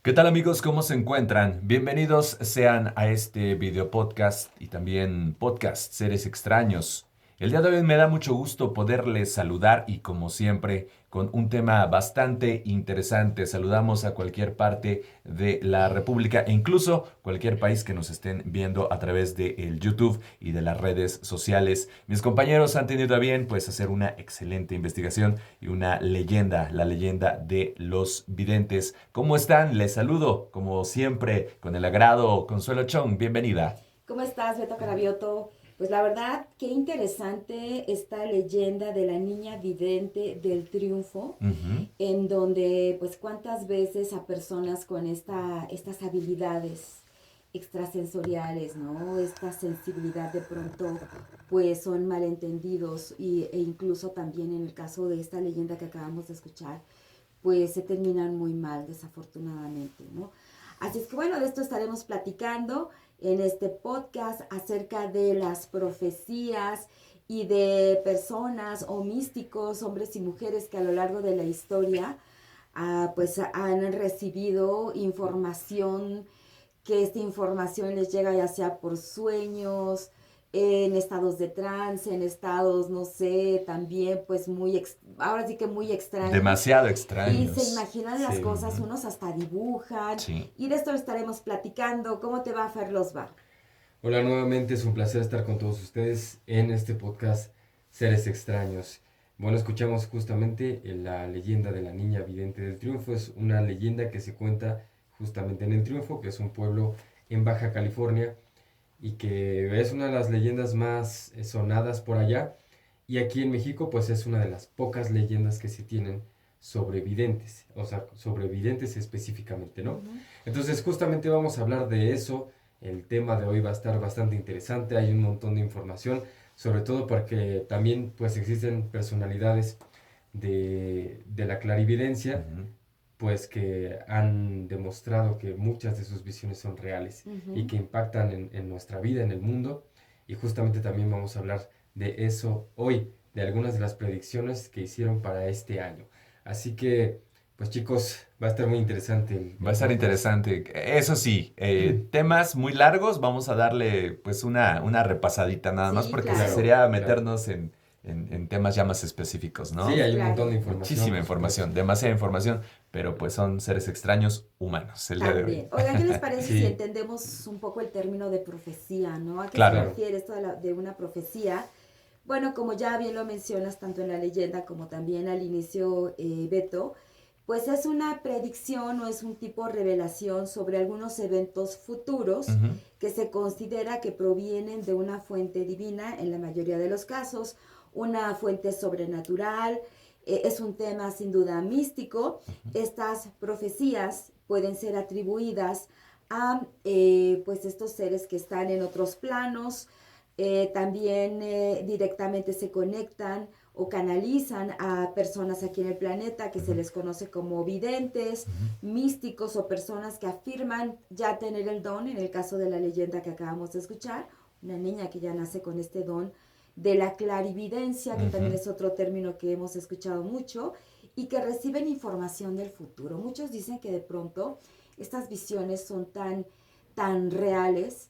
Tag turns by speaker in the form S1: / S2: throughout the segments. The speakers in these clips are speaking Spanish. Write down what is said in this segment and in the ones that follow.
S1: ¿Qué tal amigos? ¿Cómo se encuentran? Bienvenidos sean a este video podcast y también podcast Seres Extraños. El día de hoy me da mucho gusto poderles saludar y como siempre con un tema bastante interesante. Saludamos a cualquier parte de la República e incluso cualquier país que nos estén viendo a través de el YouTube y de las redes sociales. Mis compañeros han tenido a bien pues hacer una excelente investigación y una leyenda, la leyenda de los videntes. ¿Cómo están? Les saludo, como siempre, con el agrado. Consuelo Chong, bienvenida.
S2: ¿Cómo estás, Beto Carabioto? Pues la verdad, qué interesante esta leyenda de la niña vidente del triunfo,
S1: Ujú.
S2: en donde, pues, cuántas veces a personas con estas habilidades extrasensoriales, ¿no? Esta sensibilidad de pronto, pues, son malentendidos e incluso también en el caso de esta leyenda que acabamos de escuchar, pues se terminan muy mal, desafortunadamente, ¿no? Así es que bueno, de esto estaremos platicando en este podcast acerca de las profecías y de personas o místicos, hombres y mujeres que a lo largo de la historia pues han recibido información, que esta información les llega ya sea por sueños, en estados de trance, en estados, no sé, también pues ahora sí que muy extraños,
S1: Demasiado
S2: y se
S1: extraños.
S2: imaginan las
S1: Sí.
S2: cosas,
S1: Ujú.
S2: unos hasta dibujan,
S1: Sí.
S2: y de esto estaremos platicando. ¿Cómo te va, Ferlosba?
S3: Hola, nuevamente es un placer estar con todos ustedes en este podcast Seres Extraños. Bueno, escuchamos justamente la leyenda de la niña vidente del Triunfo. Es una leyenda que se cuenta justamente en el Triunfo, que es un pueblo en Baja California y que es una de las leyendas más sonadas por allá. Y aquí en México, pues es una de las pocas leyendas que se tienen sobre videntes, o sea, sobre videntes específicamente, ¿no?
S2: Ujú.
S3: Entonces, justamente vamos a hablar de eso. El tema de hoy va a estar bastante interesante, hay un montón de información, sobre todo porque también pues existen personalidades de la clarividencia,
S1: Ujú.
S3: pues que han demostrado que muchas de sus visiones son reales y
S2: Ujú.
S3: que impactan en nuestra vida, en el mundo. Y justamente también vamos a hablar de eso hoy, de algunas de las predicciones que hicieron para este año. Así que, pues chicos, va a estar muy interesante
S1: Va a
S3: el
S1: estar
S3: podcast.
S1: interesante. Eso sí, temas muy largos, vamos a darle pues una repasadita nada más
S2: Sí,
S1: porque sí
S2: claro,
S3: Claro,
S1: sería
S3: claro.
S1: meternos en temas ya más específicos,
S3: Sí,
S1: ¿no?
S3: hay un montón
S2: claro.
S3: de información,
S1: Muchísima
S3: por supuesto.
S1: información, demasiada información, pero pues son seres extraños humanos el día de hoy.
S2: También. Oigan, ¿qué les parece si
S3: Sí,
S2: entendemos un poco el término de profecía, ¿no? ¿A qué se
S1: Claro.
S3: claro.
S2: refiere esto de una profecía? Bueno, como ya bien lo mencionas tanto en la leyenda como también al inicio, Beto, pues es una predicción o es un tipo de revelación sobre algunos eventos futuros
S1: Ujú.
S2: que se considera que provienen de una fuente divina, en la mayoría de los casos, una fuente sobrenatural. Es un tema sin duda místico. Estas profecías pueden ser atribuidas a pues estos seres que están en otros planos. También directamente se conectan o canalizan a personas aquí en el planeta que se
S1: Ujú.
S2: les conoce como videntes,
S1: Ujú.
S2: místicos o personas que afirman ya tener el don, en el caso de la leyenda que acabamos de escuchar, una niña que ya nace con este don de la clarividencia, que también
S1: Ujú.
S2: es otro término que hemos escuchado mucho, y que reciben información del futuro. Muchos dicen que de pronto estas visiones son tan reales,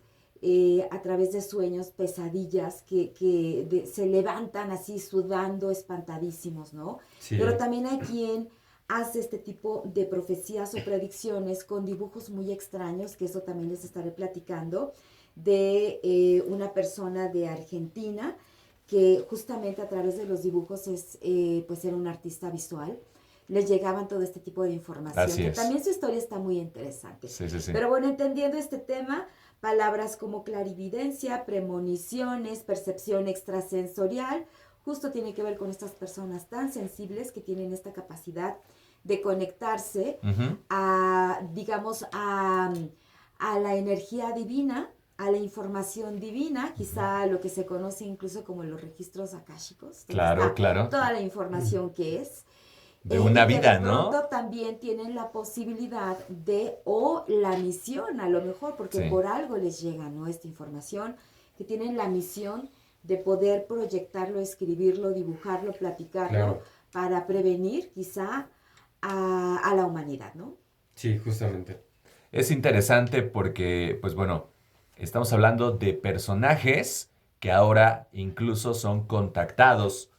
S2: a través de sueños, pesadillas, se levantan así sudando, espantadísimos, ¿no? Pero
S3: Sí,
S2: también hay quien hace este tipo de profecías o predicciones con dibujos muy extraños, que eso también les estaré platicando, de una persona de Argentina que justamente a través de los dibujos pues era un artista visual. Les llegaban todo este tipo de información,
S1: Así
S2: que
S1: es.
S2: también su historia está muy interesante.
S1: Sí, sí, sí.
S2: Pero bueno, entendiendo este tema, palabras como clarividencia, premoniciones, percepción extrasensorial, justo tiene que ver con estas personas tan sensibles que tienen esta capacidad de conectarse
S1: Ujú.
S2: digamos, a la energía divina, a la información divina,
S1: Ujú.
S2: quizá lo que se conoce incluso como los registros akáshicos, donde
S1: Claro,
S2: está
S1: claro.
S2: toda la información que es,
S1: De una
S2: y que de
S1: vida, ¿no?
S2: pronto también tienen la posibilidad o la misión, a lo mejor, porque
S1: Sí,
S2: por algo les llega, ¿no? Esta información, que tienen la misión de poder proyectarlo, escribirlo, dibujarlo, platicarlo,
S3: claro.
S2: para prevenir quizá a la humanidad, ¿no?
S3: Sí, justamente.
S1: Es interesante porque, pues bueno, estamos hablando de personajes que ahora incluso son contactados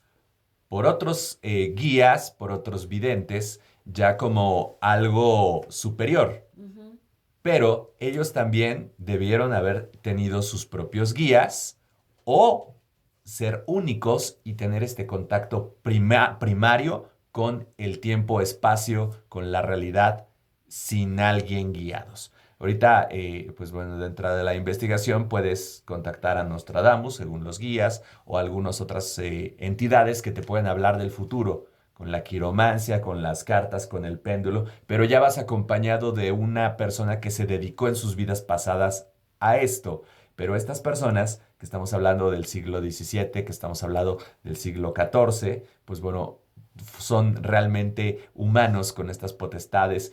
S1: por otros guías, por otros videntes, ya como algo superior.
S2: Ujú.
S1: Pero ellos también debieron haber tenido sus propios guías o ser únicos y tener este contacto primario con el tiempo-espacio, con la realidad, sin alguien guiados. Ahorita, pues bueno, dentro de la investigación puedes contactar a Nostradamus, según los guías, o algunas otras entidades que te pueden hablar del futuro, con la quiromancia, con las cartas, con el péndulo, pero ya vas acompañado de una persona que se dedicó en sus vidas pasadas a esto. Pero estas personas, que estamos hablando del siglo XVII, que estamos hablando del siglo XIV, pues bueno, son realmente humanos con estas potestades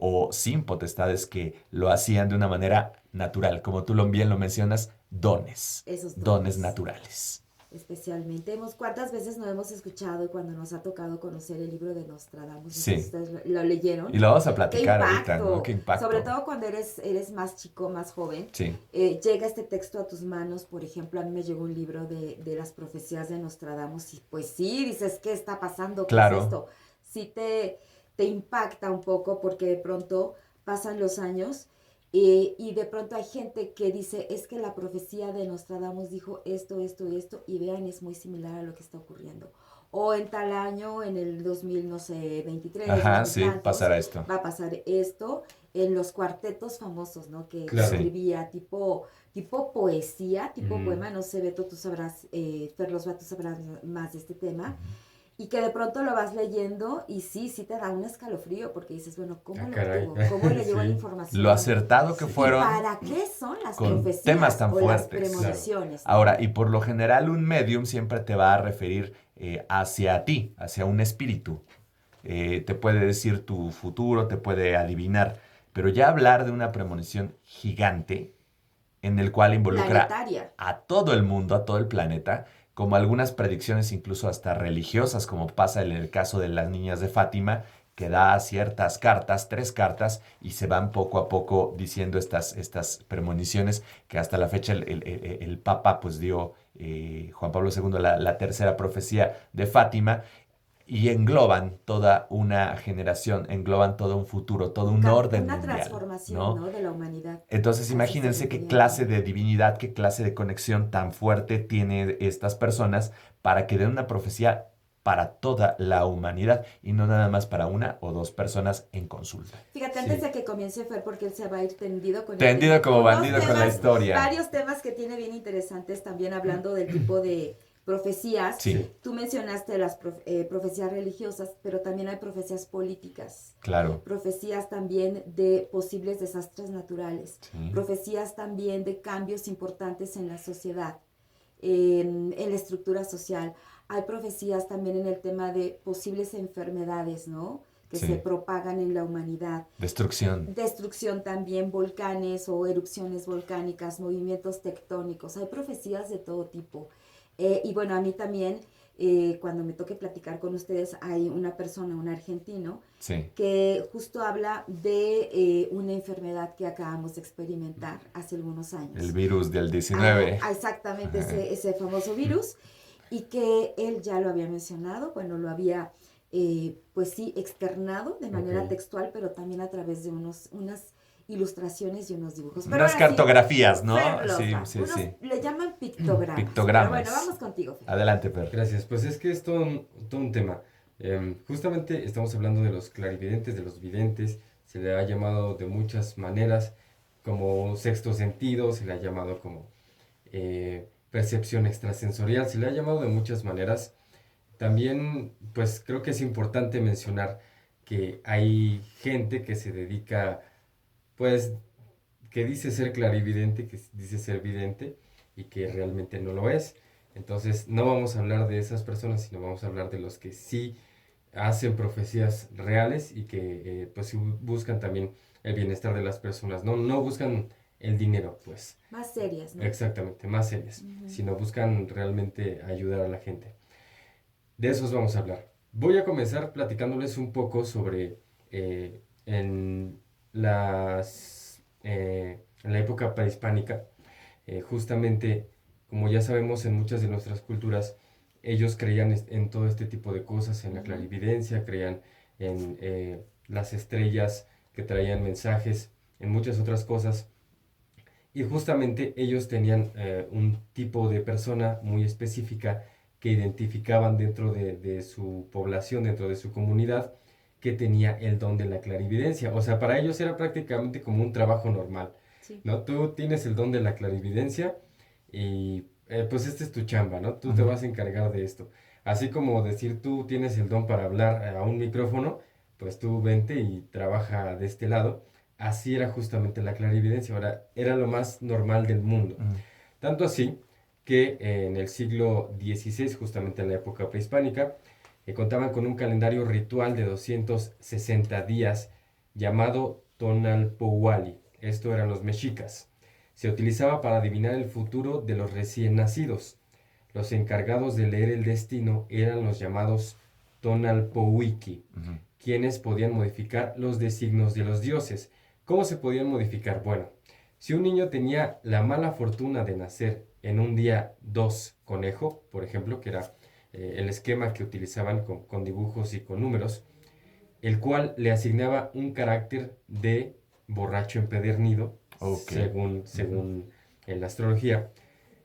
S1: o sin potestades que lo hacían de una manera natural, como tú bien lo mencionas, dones,
S2: Esos
S1: dones
S2: dones.
S1: naturales.
S2: Especialmente, ¿cuántas veces no hemos escuchado cuando nos ha tocado conocer el libro de Nostradamus? No sé si
S1: Sí,
S2: ustedes lo leyeron.
S1: y lo vamos a
S2: ¡Qué
S1: platicar ahorita, ¿no? Qué
S2: impacto! Sobre
S1: impacto.
S2: todo cuando eres más chico, más joven.
S1: Sí,
S2: Llega este texto a tus manos, por ejemplo, a mí me llegó un libro de las profecías de Nostradamus y pues sí, dices, ¿qué está pasando? ¿Qué es
S1: claro.
S2: esto? Sí te impacta un poco porque de pronto pasan los años y de pronto hay gente que dice, es que la profecía de Nostradamus dijo esto, esto, esto, y vean, es muy similar a lo que está ocurriendo. O en tal año, en el 2000, no sé, 23,
S1: Ajá,
S2: 2000
S1: sí,
S2: tantos,
S1: pasará esto.
S2: va a pasar esto en los cuartetos famosos, ¿no? Que
S3: Claro.
S1: Sí.
S2: escribía tipo poesía, tipo
S3: Mm,
S2: poema, no sé, Beto, tú sabrás, Fer Losba, tú sabrás más de este tema,
S1: Ujú.
S2: y que de pronto lo vas leyendo y sí te da un escalofrío porque dices, bueno, ¿cómo
S3: ah,
S2: lo
S3: caray.
S2: obtuvo? ¿Cómo le llegó la
S3: Sí,
S1: Lo
S2: información?
S1: acertado que
S3: sí,
S2: ¿Y
S1: fueron
S2: para qué son las
S1: con temas
S2: profecías
S1: tan
S2: o las
S1: fuertes.
S3: claro.
S2: premoniciones,
S1: Ahora,
S2: ¿no?
S1: y por lo general un medium siempre te va a referir hacia ti, hacia un espíritu. Te puede decir tu futuro, te puede adivinar, pero ya hablar de una premonición gigante en el cual involucra
S2: Planetaria.
S1: a todo el mundo, a todo el planeta, como algunas predicciones incluso hasta religiosas, como pasa en el caso de las niñas de Fátima, que da ciertas cartas, 3 cartas, y se van poco a poco diciendo estas premoniciones, que hasta la fecha el Papa pues dio, Juan Pablo II, la tercera profecía de Fátima, y engloban toda una generación, engloban todo un futuro, todo un orden
S2: Una
S1: mundial,
S2: transformación,
S1: ¿no?
S2: ¿no? De la humanidad.
S1: Entonces
S2: A eso se
S1: imagínense qué
S2: refería
S1: clase
S2: también.
S1: de divinidad, qué clase de conexión tan fuerte tiene estas personas para que den una profecía para toda la humanidad y no nada más para una o dos personas en consulta.
S2: Fíjate, antes
S3: Sí.
S2: de que comience Fer, porque él se va a ir tendido con el
S1: Tendido
S2: tema,
S1: como
S2: unos
S1: bandido con la
S2: temas,
S1: historia.
S2: varios temas que tiene bien interesantes también hablando del tipo de profecías.
S1: Sí,
S3: Sí,
S2: Tú mencionaste las profecías religiosas, pero también hay profecías políticas,
S1: claro.
S2: profecías también de posibles desastres naturales,
S1: Sí,
S2: profecías también de cambios importantes en la sociedad, en la estructura social. Hay profecías también en el tema de posibles enfermedades, ¿no? Que se
S1: sí.
S2: propagan en la humanidad.
S1: Destrucción.
S2: Destrucción también, volcanes o erupciones volcánicas, movimientos tectónicos. Hay profecías de todo tipo. Y bueno, a mí también, cuando me toque platicar con ustedes, hay una persona, un argentino,
S1: Sí.
S2: que justo habla de una enfermedad que acabamos de experimentar hace algunos
S1: El
S2: años.
S1: virus del 19.
S2: Exactamente
S1: Ajá.
S2: ese famoso virus y que él ya lo había mencionado, bueno, lo había pues sí externado de manera
S3: ok.
S2: textual, pero también a través de unas ilustraciones y unos dibujos. Pero
S1: Unas
S2: ahora sí,
S1: cartografías, ¿no?
S2: Fer
S1: Sí,
S2: Lozda,
S1: sí,
S2: unos
S1: sí.
S2: le llaman pictogramas, pero bueno,
S1: Pictogramas.
S2: vamos contigo, Fer.
S1: Adelante, Per.
S3: Gracias. Pues es que es todo un tema. Justamente estamos hablando de los clarividentes, de los videntes. Se le ha llamado de muchas maneras, como sexto sentido, se le ha llamado como percepción extrasensorial, se le ha llamado de muchas maneras. También, pues creo que es importante mencionar que hay gente que se dedica, pues, que dice ser clarividente, que dice ser vidente y que realmente no lo es. Entonces, no vamos a hablar de esas personas, sino vamos a hablar de los que sí hacen profecías reales y que pues sí buscan también el bienestar de las personas. No buscan el dinero, pues.
S2: Más serias, ¿no?
S3: Exactamente, más serias,
S2: Ujú.
S3: sino buscan realmente ayudar a la gente. De esos vamos a hablar. Voy a comenzar platicándoles un poco sobre en en la época prehispánica, justamente, como ya sabemos en muchas de nuestras culturas, ellos creían en todo este tipo de cosas, en la clarividencia, creían en las estrellas que traían mensajes, en muchas otras cosas. Y justamente ellos tenían un tipo de persona muy específica que identificaban dentro de su población, dentro de su comunidad, que tenía el don de la clarividencia. O sea, para ellos era prácticamente como un trabajo normal,
S2: Sí.
S3: ¿no? Tú tienes el don de la clarividencia y pues esta es tu chamba, ¿no? Tú te
S1: Ujú.
S3: vas a encargar de esto. Así como decir tú tienes el don para hablar a un micrófono, pues tú vente y trabaja de este lado. Así era justamente la clarividencia, ahora era lo más normal del mundo.
S1: Mm.
S3: Tanto así que en el siglo XVI, justamente en la época prehispánica, contaban con un calendario ritual de 260 días llamado Tonalpouali. Esto eran los mexicas. Se utilizaba para adivinar el futuro de los recién nacidos. Los encargados de leer el destino eran los llamados Tonalpouiki,
S1: Ujú.
S3: quienes podían modificar los designios de los dioses. ¿Cómo se podían modificar? Bueno, si un niño tenía la mala fortuna de nacer en un día 2 conejo, por ejemplo, que era el esquema que utilizaban con dibujos y con números, el cual le asignaba un carácter de borracho empedernido,
S1: Ok.
S3: según en la astrología,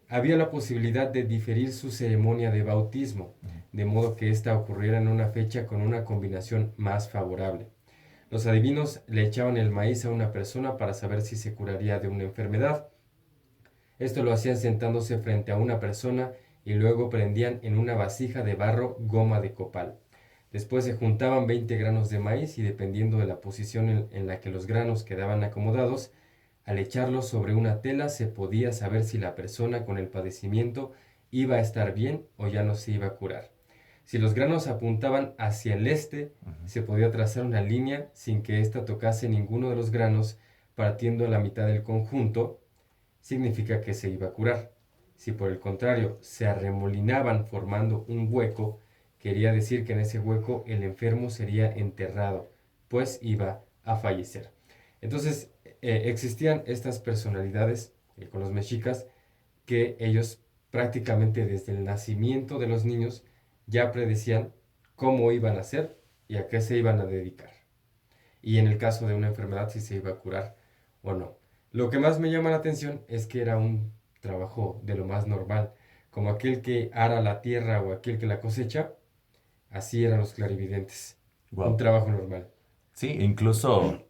S3: había la posibilidad de diferir su ceremonia de bautismo, de modo que ésta ocurriera en una fecha con una combinación más favorable. Los adivinos le echaban el maíz a una persona para saber si se curaría de una enfermedad. Esto lo hacían sentándose frente a una persona y luego prendían en una vasija de barro goma de copal. Después se juntaban 20 granos de maíz y dependiendo de la posición en la que los granos quedaban acomodados, al echarlos sobre una tela se podía saber si la persona con el padecimiento iba a estar bien o ya no se iba a curar. Si los granos apuntaban hacia el este,
S1: Ujú.
S3: se podía trazar una línea sin que ésta tocase ninguno de los granos, partiendo a la mitad del conjunto, significa que se iba a curar. Si por el contrario se arremolinaban formando un hueco, quería decir que en ese hueco el enfermo sería enterrado, pues iba a fallecer. Entonces, existían estas personalidades con los mexicas que ellos prácticamente desde el nacimiento de los niños ya predecían cómo iban a ser y a qué se iban a dedicar. Y en el caso de una enfermedad si se iba a curar o no. Lo que más me llama la atención es que era un trabajo de lo más normal, como aquel que ara la tierra o aquel que la cosecha, así eran los clarividentes, un
S1: Wow.
S3: trabajo normal.
S1: Sí, incluso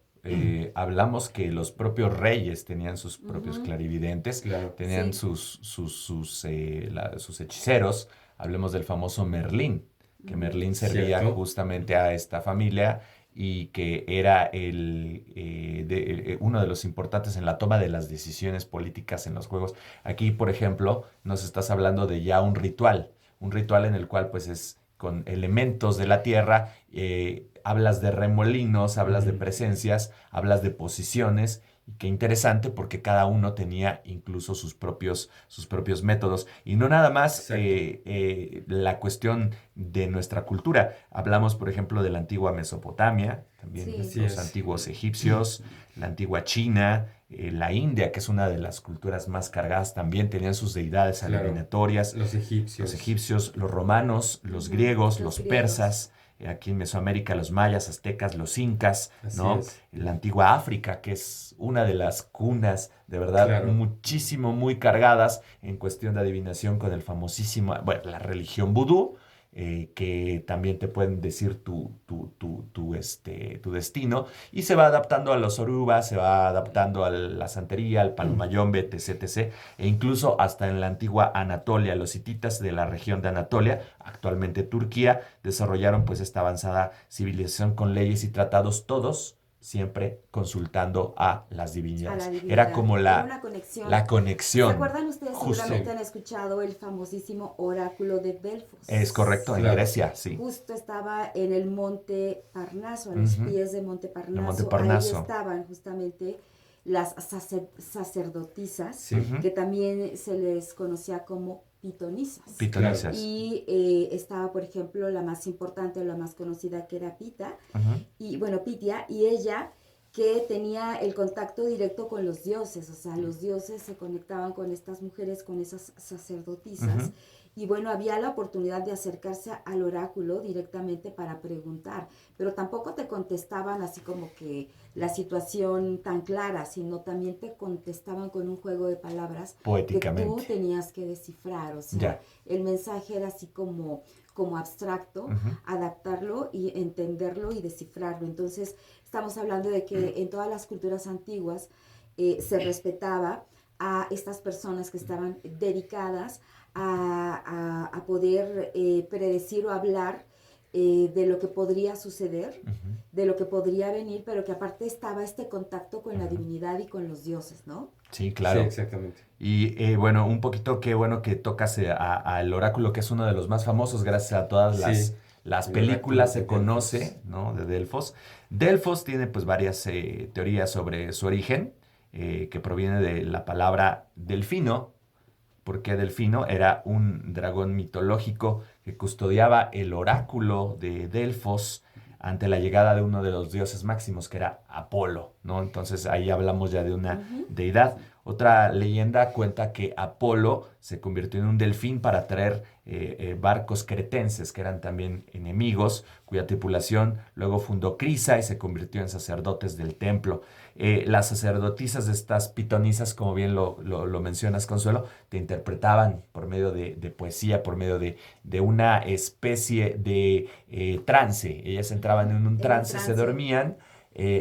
S1: hablamos que los propios reyes tenían sus propios
S2: Ujú.
S1: clarividentes,
S3: Claro,
S1: tenían
S2: Sí.
S1: sus hechiceros. Hablemos del famoso Merlín, que
S2: Ujú.
S1: Merlín servía
S3: cierto,
S1: justamente a esta familia y que era uno de los importantes en la toma de las decisiones políticas en los juegos. Aquí, por ejemplo, nos estás hablando de ya un ritual en el cual pues es con elementos de la tierra, hablas de remolinos, hablas de
S3: ujú,
S1: presencias, hablas de posiciones, y qué interesante porque cada uno tenía incluso sus propios métodos. Y no nada más
S3: exacto,
S1: la cuestión de nuestra cultura. Hablamos, por ejemplo, de la antigua Mesopotamia, también
S2: Sí.
S3: así
S1: los
S3: es,
S1: antiguos egipcios, la antigua China, la India, que es una de las culturas más cargadas, también tenían sus deidades
S3: claro,
S1: adivinatorias,
S3: los
S1: los
S3: egipcios,
S1: egipcios, los romanos, los
S2: Ujú.
S1: griegos,
S2: Los
S1: los
S2: griegos.
S1: persas, aquí en Mesoamérica los mayas, aztecas, los incas,
S3: así
S1: ¿no?
S3: es,
S1: La antigua África, que es una de las cunas, de verdad,
S3: claro,
S1: muchísimo, muy cargadas en cuestión de adivinación con el famosísimo, bueno, la religión vudú, que también te pueden decir tu destino, y se va adaptando a los orubas, se va adaptando a la santería, al palomayombe, etc, etc. E incluso hasta en la antigua Anatolia, los hititas de la región de Anatolia, actualmente Turquía, desarrollaron pues esta avanzada civilización con leyes y tratados, todos siempre consultando a las
S2: A
S1: divinidades.
S2: la
S1: Era
S2: divinidad.
S1: como
S2: Era una
S1: la
S2: conexión. ¿Se
S1: conexión,
S2: acuerdan ustedes?
S1: justo.
S2: Seguramente
S3: sí,
S2: han escuchado el famosísimo oráculo de
S1: Es correcto,
S2: Delfos.
S1: en
S3: claro,
S1: Grecia, sí.
S2: Justo estaba en el monte Parnaso, a los
S1: Ujú.
S2: pies de Monte
S1: El Monte
S2: Parnaso. Ahí
S1: Parnaso.
S2: estaban justamente las sacerdotisas,
S3: sí,
S1: Ujú.
S2: que también se les conocía como pitonisas.
S1: Pitonisas.
S2: Y estaba, por ejemplo, la más importante o la más conocida, que era Pita, y bueno, Pitia, y ella que tenía el contacto directo con los dioses, o sea, los dioses se conectaban con estas mujeres, con esas sacerdotisas, y bueno, había la oportunidad de acercarse al oráculo directamente para preguntar, pero tampoco te contestaban así como que la situación tan clara, sino también te contestaban con un juego de palabras que
S1: Poéticamente.
S2: tú tenías que descifrar, o sea,
S1: Ya.
S2: el mensaje era así como abstracto, adaptarlo y entenderlo y descifrarlo. Entonces, estamos hablando de que en todas las culturas antiguas se respetaba a estas personas que estaban dedicadas a poder predecir o hablar de lo que podría suceder, de lo que podría venir, pero que aparte estaba este contacto con la divinidad y con los dioses, ¿no?
S1: Sí, claro.
S3: Sí, exactamente.
S1: Y bueno, un poquito qué bueno que tocas al oráculo, que es uno de los más famosos, gracias a todas
S3: Sí,
S1: las
S3: el
S1: películas se
S3: oráculo de
S1: conoce,
S3: Delfos.
S1: ¿no? De Delfos. Delfos tiene pues varias teorías sobre su origen, que proviene de la palabra delfino, porque Delfino era un dragón mitológico que custodiaba el oráculo de Delfos ante la llegada de uno de los dioses máximos, que era Apolo, ¿no? Entonces ahí hablamos ya de una deidad. Otra leyenda cuenta que Apolo se convirtió en un delfín para traer barcos cretenses, que eran también enemigos, cuya tripulación luego fundó Crisa y se convirtió en sacerdotes del templo. Las sacerdotisas de estas pitonisas, como bien lo mencionas, Consuelo, te interpretaban por medio de poesía, por medio de una especie de trance. Ellas entraban en un trance, se dormían,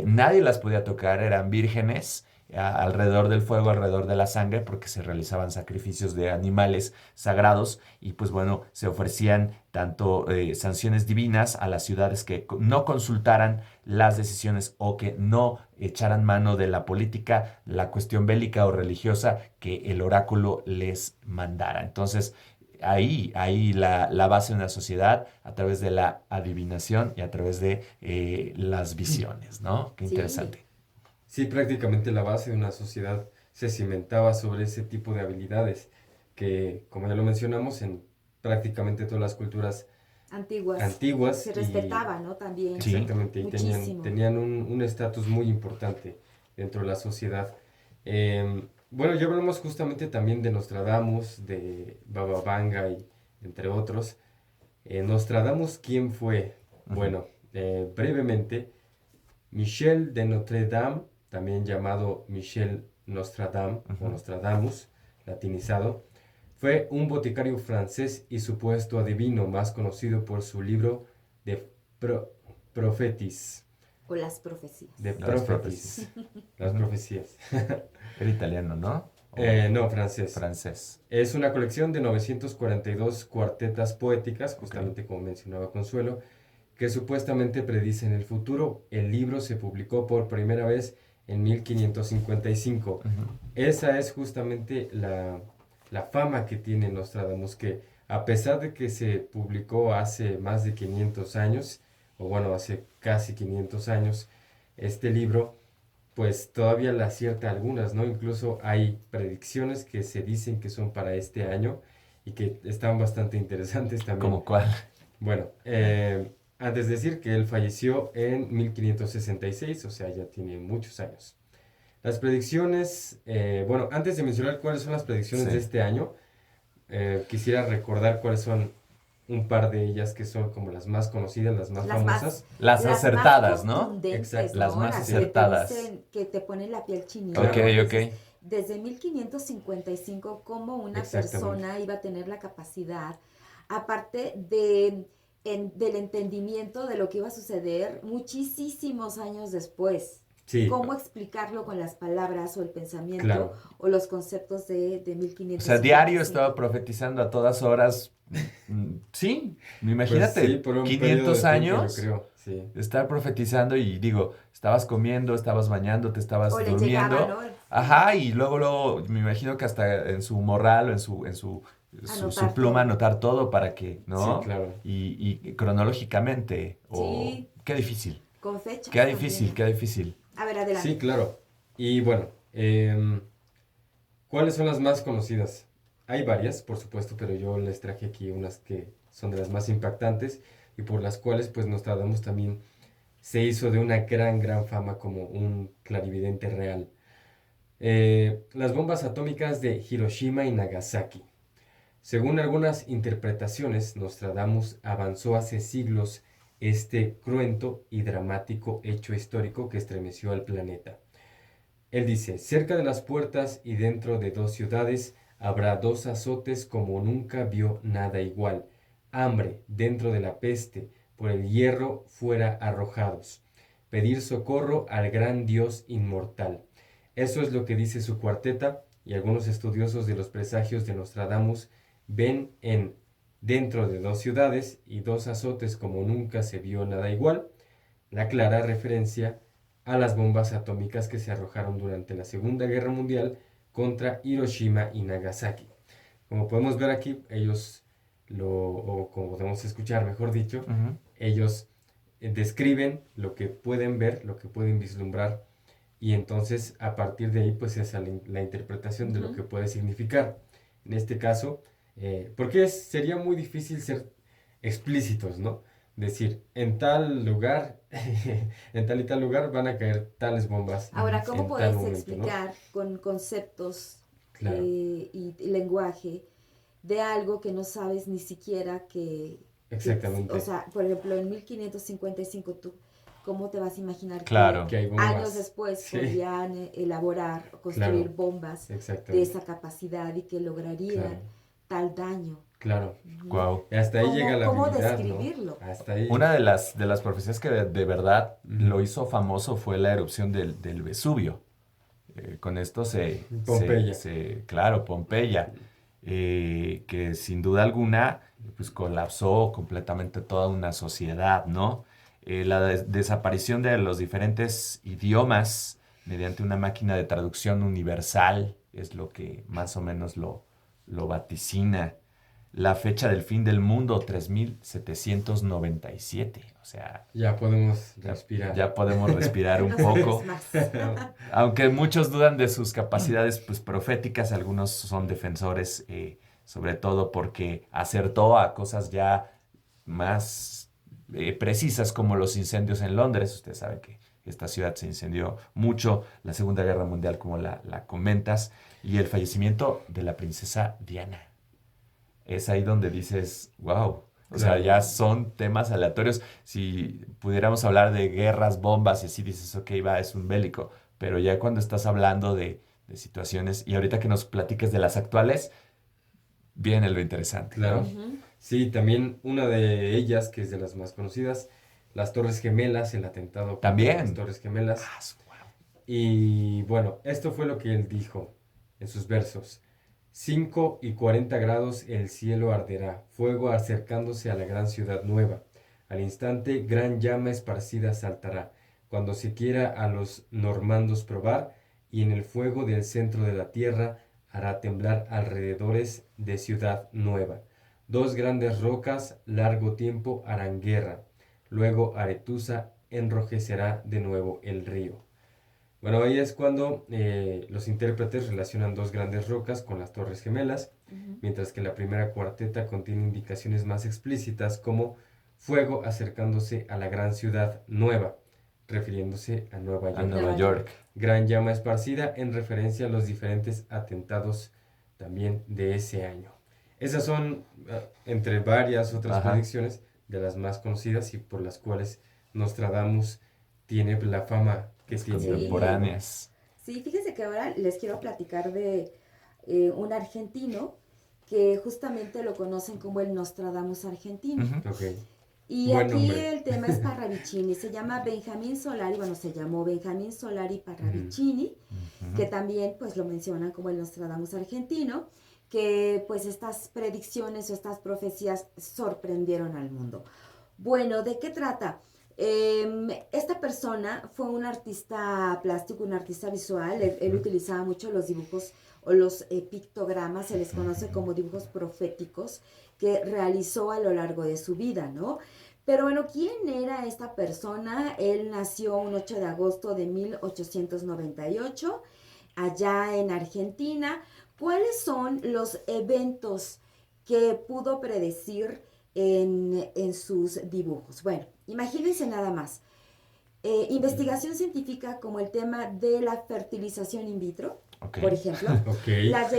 S1: nadie las podía tocar, eran vírgenes, alrededor del fuego, alrededor de la sangre, porque se realizaban sacrificios de animales sagrados y pues bueno, se ofrecían tanto sanciones divinas a las ciudades que no consultaran las decisiones o que no echaran mano de la política, la cuestión bélica o religiosa que el oráculo les mandara. Entonces, ahí la base de una sociedad a través de la adivinación y a través de las visiones, ¿no? Qué
S2: Sí.
S1: interesante.
S3: Sí, prácticamente la base de una sociedad se cimentaba sobre ese tipo de habilidades que, como ya lo mencionamos, en prácticamente todas las culturas antiguas
S2: Se
S3: y
S2: respetaba, ¿no? También.
S1: Sí.
S3: exactamente, y
S2: Muchísimo.
S3: tenían un estatus muy importante dentro de la sociedad. Bueno, ya hablamos justamente también de Nostradamus, de Baba Vanga y entre otros. Nostradamus, ¿quién fue? Bueno, brevemente, Michel de Notre Dame, también llamado Michel Nostradam o Nostradamus, latinizado, fue un boticario francés y supuesto adivino más conocido por su libro de Prophetis.
S2: O las profecías.
S3: De
S1: Las
S3: Prophetis. Las profecías.
S1: Era italiano, ¿no? O
S3: No, francés.
S1: francés.
S3: Es una colección de 942 cuartetas poéticas, justamente como mencionaba Consuelo, que supuestamente predicen el futuro. El libro se publicó por primera vez en 1555. Esa es justamente la fama que tiene Nostradamus, que a pesar de que se publicó hace más de 500 años, o bueno, hace casi 500 años, este libro, pues todavía le acierta algunas, ¿no? Incluso hay predicciones que se dicen que son para este año y que están bastante interesantes también.
S1: ¿Cómo cuál?
S3: Bueno, antes de decir que él falleció en 1566, o sea, ya tiene muchos años. Las predicciones, bueno, antes de mencionar cuáles son las predicciones de este año, quisiera recordar cuáles son un par de ellas que son como las más conocidas, las más famosas.
S1: Las acertadas,
S2: más
S1: ¿no?
S2: contundentes,
S3: Exacto.
S1: Las más
S2: que te
S1: acertadas.
S2: dicen, que te ponen la piel chinita.
S1: Ok,
S2: Entonces,
S1: ok.
S2: desde 1555, ¿cómo una persona iba a tener la capacidad, aparte del entendimiento de lo que iba a suceder muchísimos años después?
S3: Sí.
S2: ¿Cómo explicarlo con las palabras o el pensamiento
S3: Claro.
S2: o los conceptos de 1555?
S1: O sea, diario estaba profetizando a todas horas. Sí, imagínate,
S3: Pues sí, por un
S1: 500
S3: periodo de tiempo,
S1: años,
S3: yo creo, sí.
S1: estar profetizando y digo, estabas comiendo, estabas bañando, te estabas
S2: O le
S1: durmiendo.
S2: llegaba, ¿no?
S1: Ajá, y luego me imagino que hasta en su morral o en su
S2: Anotar
S1: pluma
S2: todo.
S1: anotar todo para que, ¿no?
S3: Sí, claro.
S1: Y cronológicamente.
S2: Sí.
S1: Qué difícil.
S2: Con fechas
S1: Qué difícil,
S2: también.
S1: qué difícil.
S2: A ver, adelante.
S3: Sí, claro. Y bueno, ¿cuáles son las más conocidas? hay varias, por supuesto, pero yo les traje aquí unas que son de las más impactantes y por las cuales pues Nostradamus también se hizo de una gran fama como un clarividente real. Las bombas atómicas de Hiroshima y Nagasaki. Según algunas interpretaciones, Nostradamus avanzó hace siglos este cruento y dramático hecho histórico que estremeció al planeta. Él dice, cerca de las puertas y dentro de 2 ciudades habrá 2 azotes como nunca vio nada igual. Hambre dentro de la peste, por el hierro fuera arrojados. Pedir socorro al gran Dios inmortal. Eso es lo que dice su cuarteta y algunos estudiosos de los presagios de Nostradamus ven en dentro de 2 ciudades y 2 azotes como nunca se vio nada igual, la clara referencia a las bombas atómicas que se arrojaron durante la Segunda Guerra Mundial contra Hiroshima y Nagasaki. Como podemos ver aquí, o como podemos escuchar, mejor dicho, ellos describen lo que pueden ver, lo que pueden vislumbrar, y entonces a partir de ahí pues es la interpretación de lo que puede significar. En este caso, porque sería muy difícil ser explícitos, ¿no? Decir, en tal lugar, en tal y tal lugar van a caer tales bombas.
S2: Ahora, ¿cómo
S3: en
S2: puedes
S3: tal momento,
S2: explicar con conceptos
S3: Claro.
S2: y lenguaje de algo que no sabes ni siquiera
S3: Exactamente.
S2: o sea, por ejemplo, en 1555 tú, ¿cómo te vas a imaginar
S1: Claro.
S3: Que hay
S2: que
S3: bombas.
S2: años después
S3: Sí.
S2: podrían elaborar o construir
S3: Claro.
S2: bombas de
S3: Exactamente.
S2: esa capacidad y que lograrían
S3: Claro.
S2: tal daño?
S3: Claro.
S1: Wow.
S3: Y hasta ahí
S2: ¿Cómo-
S3: llega la
S2: cómo
S3: habilidad,
S2: describirlo?
S3: ¿no? Hasta ahí.
S1: Una de las profecías que de verdad
S3: Ujú.
S1: lo hizo famoso fue la erupción del Vesubio. Con esto
S3: Pompeya.
S1: claro, Pompeya, que sin duda alguna pues colapsó completamente toda una sociedad, ¿no? La desaparición de los diferentes idiomas mediante una máquina de traducción universal es lo que más o menos lo vaticina. La fecha del fin del mundo, 3797. O sea,
S3: Ya podemos
S1: ya,
S3: respirar.
S1: ya podemos respirar un
S2: No sabes
S1: poco.
S2: más.
S1: Aunque muchos dudan de sus capacidades pues, proféticas, algunos son defensores, sobre todo porque acertó a cosas ya más precisas como los incendios en Londres. Ustedes saben que esta ciudad se incendió mucho, la Segunda Guerra Mundial como la comentas, y el fallecimiento de la princesa Diana. Es ahí donde dices, wow. O sea,
S3: Claro.
S1: ya son temas aleatorios. Si pudiéramos hablar de guerras, bombas y así dices, ok, va, es un bélico. Pero ya cuando estás hablando de situaciones, y ahorita que nos platiques de las actuales, viene lo interesante,
S3: Claro.
S1: ¿no?
S2: Ujú.
S3: Sí, también una de ellas, que es de las más conocidas, las Torres Gemelas, el atentado contra
S1: También.
S3: las Torres Gemelas.
S1: Wow.
S3: Y bueno, esto fue lo que él dijo en sus versos. 5:40 el cielo arderá, fuego acercándose a la gran ciudad nueva. Al instante, gran llama esparcida saltará, cuando se quiera a los normandos probar, y en el fuego del centro de la tierra hará temblar alrededores de ciudad nueva. 2 grandes rocas largo tiempo harán guerra, luego Aretusa enrojecerá de nuevo el río. Bueno, ahí es cuando los intérpretes relacionan 2 grandes rocas con las Torres Gemelas,
S2: Ujú.
S3: mientras que la primera cuarteta contiene indicaciones más explícitas como fuego acercándose a la gran ciudad nueva, refiriéndose a Nueva
S1: A
S3: York.
S1: Nueva York.
S3: Gran llama esparcida en referencia a los diferentes atentados también de ese año. Esas son, entre varias otras
S1: Ajá.
S3: predicciones, de las más conocidas y por las cuales Nostradamus tiene la fama que tiene.
S2: Sí.
S1: Contemporáneas.
S2: Sí, fíjese que ahora les quiero platicar de un argentino que justamente lo conocen como el Nostradamus argentino.
S1: Ujú.
S3: Ok.
S2: Y
S3: Buen
S2: aquí
S3: nombre.
S2: el tema es Parravicini, se llama Benjamín Solari, bueno, se llamó Benjamín Solari Parravicini,
S1: Ujú.
S2: que también pues lo mencionan como el Nostradamus argentino, que pues estas predicciones o estas profecías sorprendieron al mundo. Bueno, ¿de qué trata? Esta persona fue un artista plástico, un artista visual. Él utilizaba mucho los dibujos o los pictogramas, se les conoce como dibujos proféticos, que realizó a lo largo de su vida, ¿no? Pero bueno, ¿quién era esta persona? Él nació un 8 de agosto de 1898 allá en Argentina. ¿Cuáles son los eventos que pudo predecir en sus dibujos? Bueno, imagínense nada más. Investigación científica como el tema de la fertilización in vitro, por ejemplo, la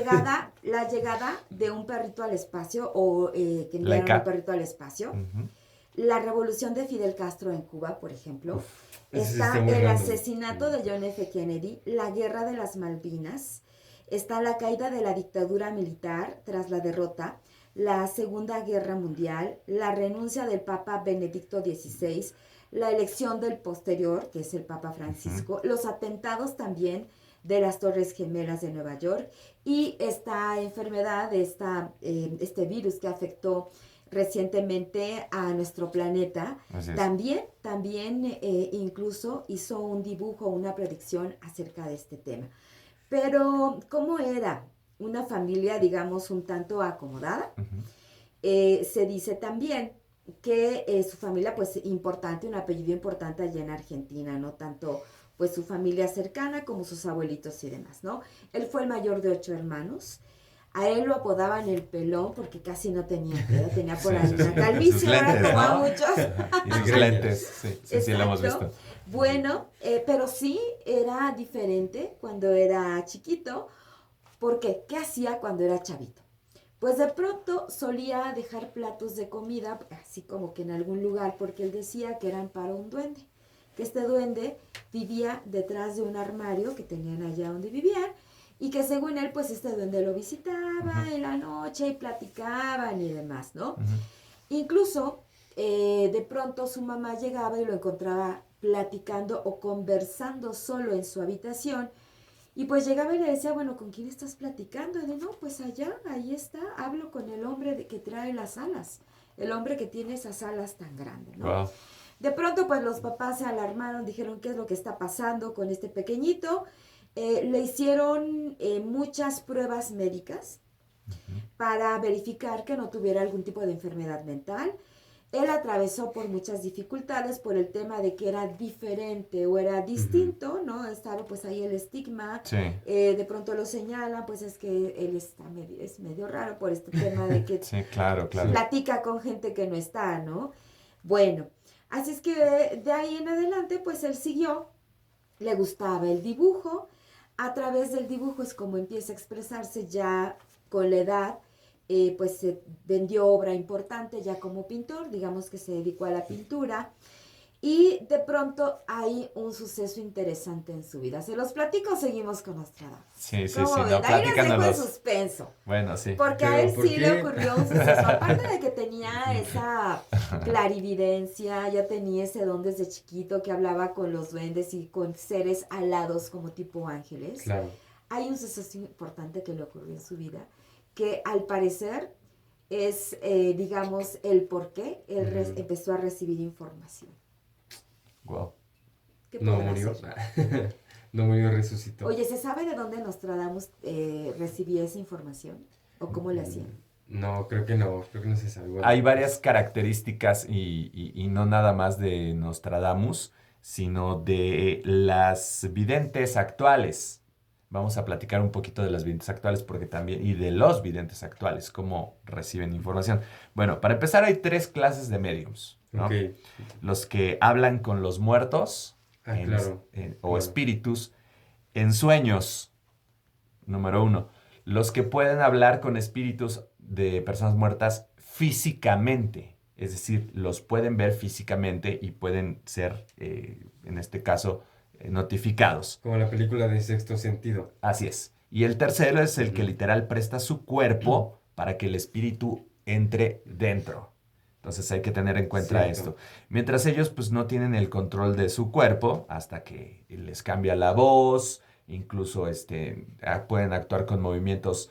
S2: llegada de un perrito al espacio o que enviaron
S1: Laika.
S2: un perrito al espacio,
S1: Ujú.
S2: la revolución de Fidel Castro en Cuba, por ejemplo,
S3: Ese sí
S2: está
S3: está muy
S2: el
S3: random.
S2: asesinato de John F. Kennedy, la guerra de las Malvinas, está la caída de la dictadura militar tras la derrota, la Segunda Guerra Mundial, la renuncia del Papa Benedicto XVI, la elección del posterior, que es el Papa Francisco, los atentados también de las Torres Gemelas de Nueva York y esta enfermedad, este virus que afectó recientemente a nuestro planeta.
S1: Así es.
S2: También incluso hizo un dibujo, una predicción acerca de este tema. Pero, ¿cómo era una familia, digamos, un tanto acomodada?
S1: Ujú.
S2: Se dice también que su familia, pues, importante, un apellido importante allá en Argentina, ¿no? Tanto, pues, su familia cercana como sus abuelitos y demás, ¿no? Él fue el mayor de 8 hermanos. A él lo apodaban el pelón porque casi no tenía pelo, tenía por ahí una calvicie,
S1: Sus lentes,
S2: como a
S1: ¿no?
S2: muchos.
S1: Y sus lentes, sí, lo hemos
S2: Exacto.
S1: visto.
S2: Bueno, pero sí era diferente cuando era chiquito. ¿Por qué? ¿Qué hacía cuando era chavito? Pues de pronto solía dejar platos de comida, así como que en algún lugar, porque él decía que eran para un duende. Que este duende vivía detrás de un armario que tenían allá donde vivían y que según él, pues este duende lo visitaba en la noche y platicaban y demás, ¿no?
S1: Ujú.
S2: Incluso de pronto su mamá llegaba y lo encontraba platicando o conversando solo en su habitación. Y pues llegaba y le decía, bueno, ¿con quién estás platicando? Y de no, pues allá, ahí está, hablo con el hombre que trae las alas, el hombre que tiene esas alas tan grandes, ¿no?
S1: Wow.
S2: De pronto, pues los papás se alarmaron, dijeron, ¿qué es lo que está pasando con este pequeñito? Le hicieron muchas pruebas médicas para verificar que no tuviera algún tipo de enfermedad mental. Él atravesó por muchas dificultades por el tema de que era diferente o era distinto, ¿no? Estaba pues ahí el estigma,
S1: Sí.
S2: de pronto lo señalan, pues es que él es medio raro por este tema de que
S1: Sí, claro.
S2: platica con gente que no está, ¿no? Bueno, así es que de ahí en adelante pues él siguió, le gustaba el dibujo, a través del dibujo es como empieza a expresarse ya con la edad, pues se vendió obra importante ya como pintor, digamos que se dedicó a la pintura y de pronto hay un suceso interesante en su vida. ¿Se los platico o seguimos con Nostradamus?
S1: Sí,
S2: ¿Cómo ven?
S1: no,
S2: Ahí les dejo en
S1: platícanos.
S2: suspenso.
S1: Bueno, sí.
S2: Porque a
S3: Pero,
S2: él
S3: ¿por
S2: sí
S3: qué?
S2: le ocurrió un suceso. Aparte de que tenía esa clarividencia, ya tenía ese don desde chiquito que hablaba con los duendes y con seres alados como tipo ángeles.
S3: Claro.
S2: Hay un suceso importante que le ocurrió en su vida que al parecer es, digamos, el por qué él empezó a recibir información.
S1: Wow.
S2: ¿Qué
S3: No
S2: podrá
S3: murió.
S2: ser?
S3: No murió, resucitó.
S2: Oye, ¿se sabe de dónde Nostradamus recibía esa información? ¿O cómo le hacían?
S3: No, creo que no se sabe. Bueno,
S1: Hay varias características y no nada más de Nostradamus, sino de las videntes actuales. Vamos a platicar un poquito de las videntes actuales porque también, y de los videntes actuales, cómo reciben información. Bueno, para empezar hay 3 clases de mediums, ¿no?
S3: Ok.
S1: Los que hablan con los muertos
S3: Claro.
S1: o
S3: Claro.
S1: espíritus en sueños, número 1. Los que pueden hablar con espíritus de personas muertas físicamente, es decir, los pueden ver físicamente y pueden ser, en este caso, notificados.
S3: Como la película de Sexto Sentido.
S1: Así es. Y el tercero es el que literal presta su cuerpo para que el espíritu entre dentro. Entonces hay que tener en cuenta
S3: Cierto.
S1: esto. Mientras ellos pues no tienen el control de su cuerpo hasta que les cambia la voz, incluso pueden actuar con movimientos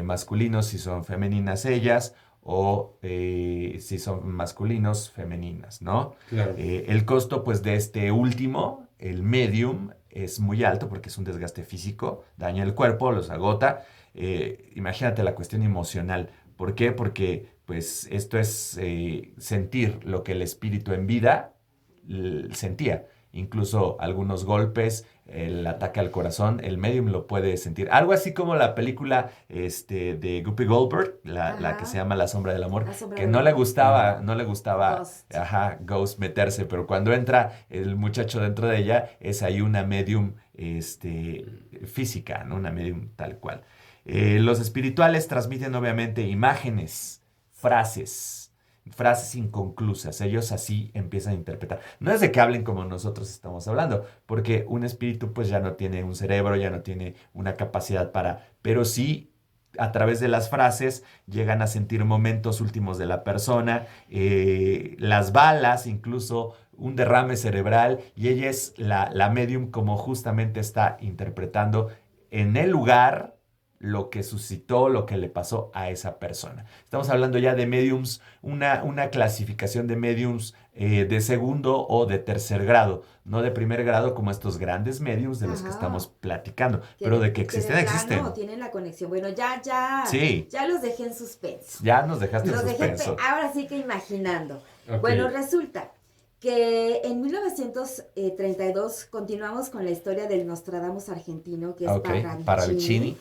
S1: masculinos si son femeninas ellas o si son masculinos, femeninas, ¿no?
S3: Claro.
S1: El costo pues de este último, el medium, es muy alto porque es un desgaste físico, daña el cuerpo, los agota. Imagínate la cuestión emocional. ¿Por qué? Porque pues esto es sentir lo que el espíritu en vida sentía. incluso algunos golpes, el ataque al corazón, el medium lo puede sentir. Algo así como la película de Guppy Goldberg, la que se llama La Sombra del Amor,
S2: La sombra
S1: que
S2: del
S1: no le
S2: amor.
S1: gustaba, no le gustaba,
S2: Ghost.
S1: Ghost meterse, pero cuando entra el muchacho dentro de ella, es ahí una medium física, ¿no? Una medium tal cual. Los espirituales transmiten obviamente imágenes, frases inconclusas. Ellos así empiezan a interpretar. No es de que hablen como nosotros estamos hablando, porque un espíritu pues ya no tiene un cerebro, ya no tiene una capacidad pero sí a través de las frases llegan a sentir momentos últimos de la persona, las balas, incluso un derrame cerebral, y ella es la medium como justamente está interpretando en el lugar lo que suscitó, lo que le pasó a esa persona. Estamos hablando ya de mediums, una clasificación de mediums de segundo o de tercer grado, no de primer grado como estos grandes mediums de los que estamos platicando, pero de que existen, existen.
S2: Tienen la conexión. Bueno,
S1: Sí,
S2: ya los dejé en suspenso.
S1: ya nos dejaste en
S2: Los dejé,
S1: suspenso.
S2: ahora sí que imaginando.
S3: Ok.
S2: Bueno, resulta que en 1932 continuamos con la historia del Nostradamus argentino, que es
S1: Parravicini.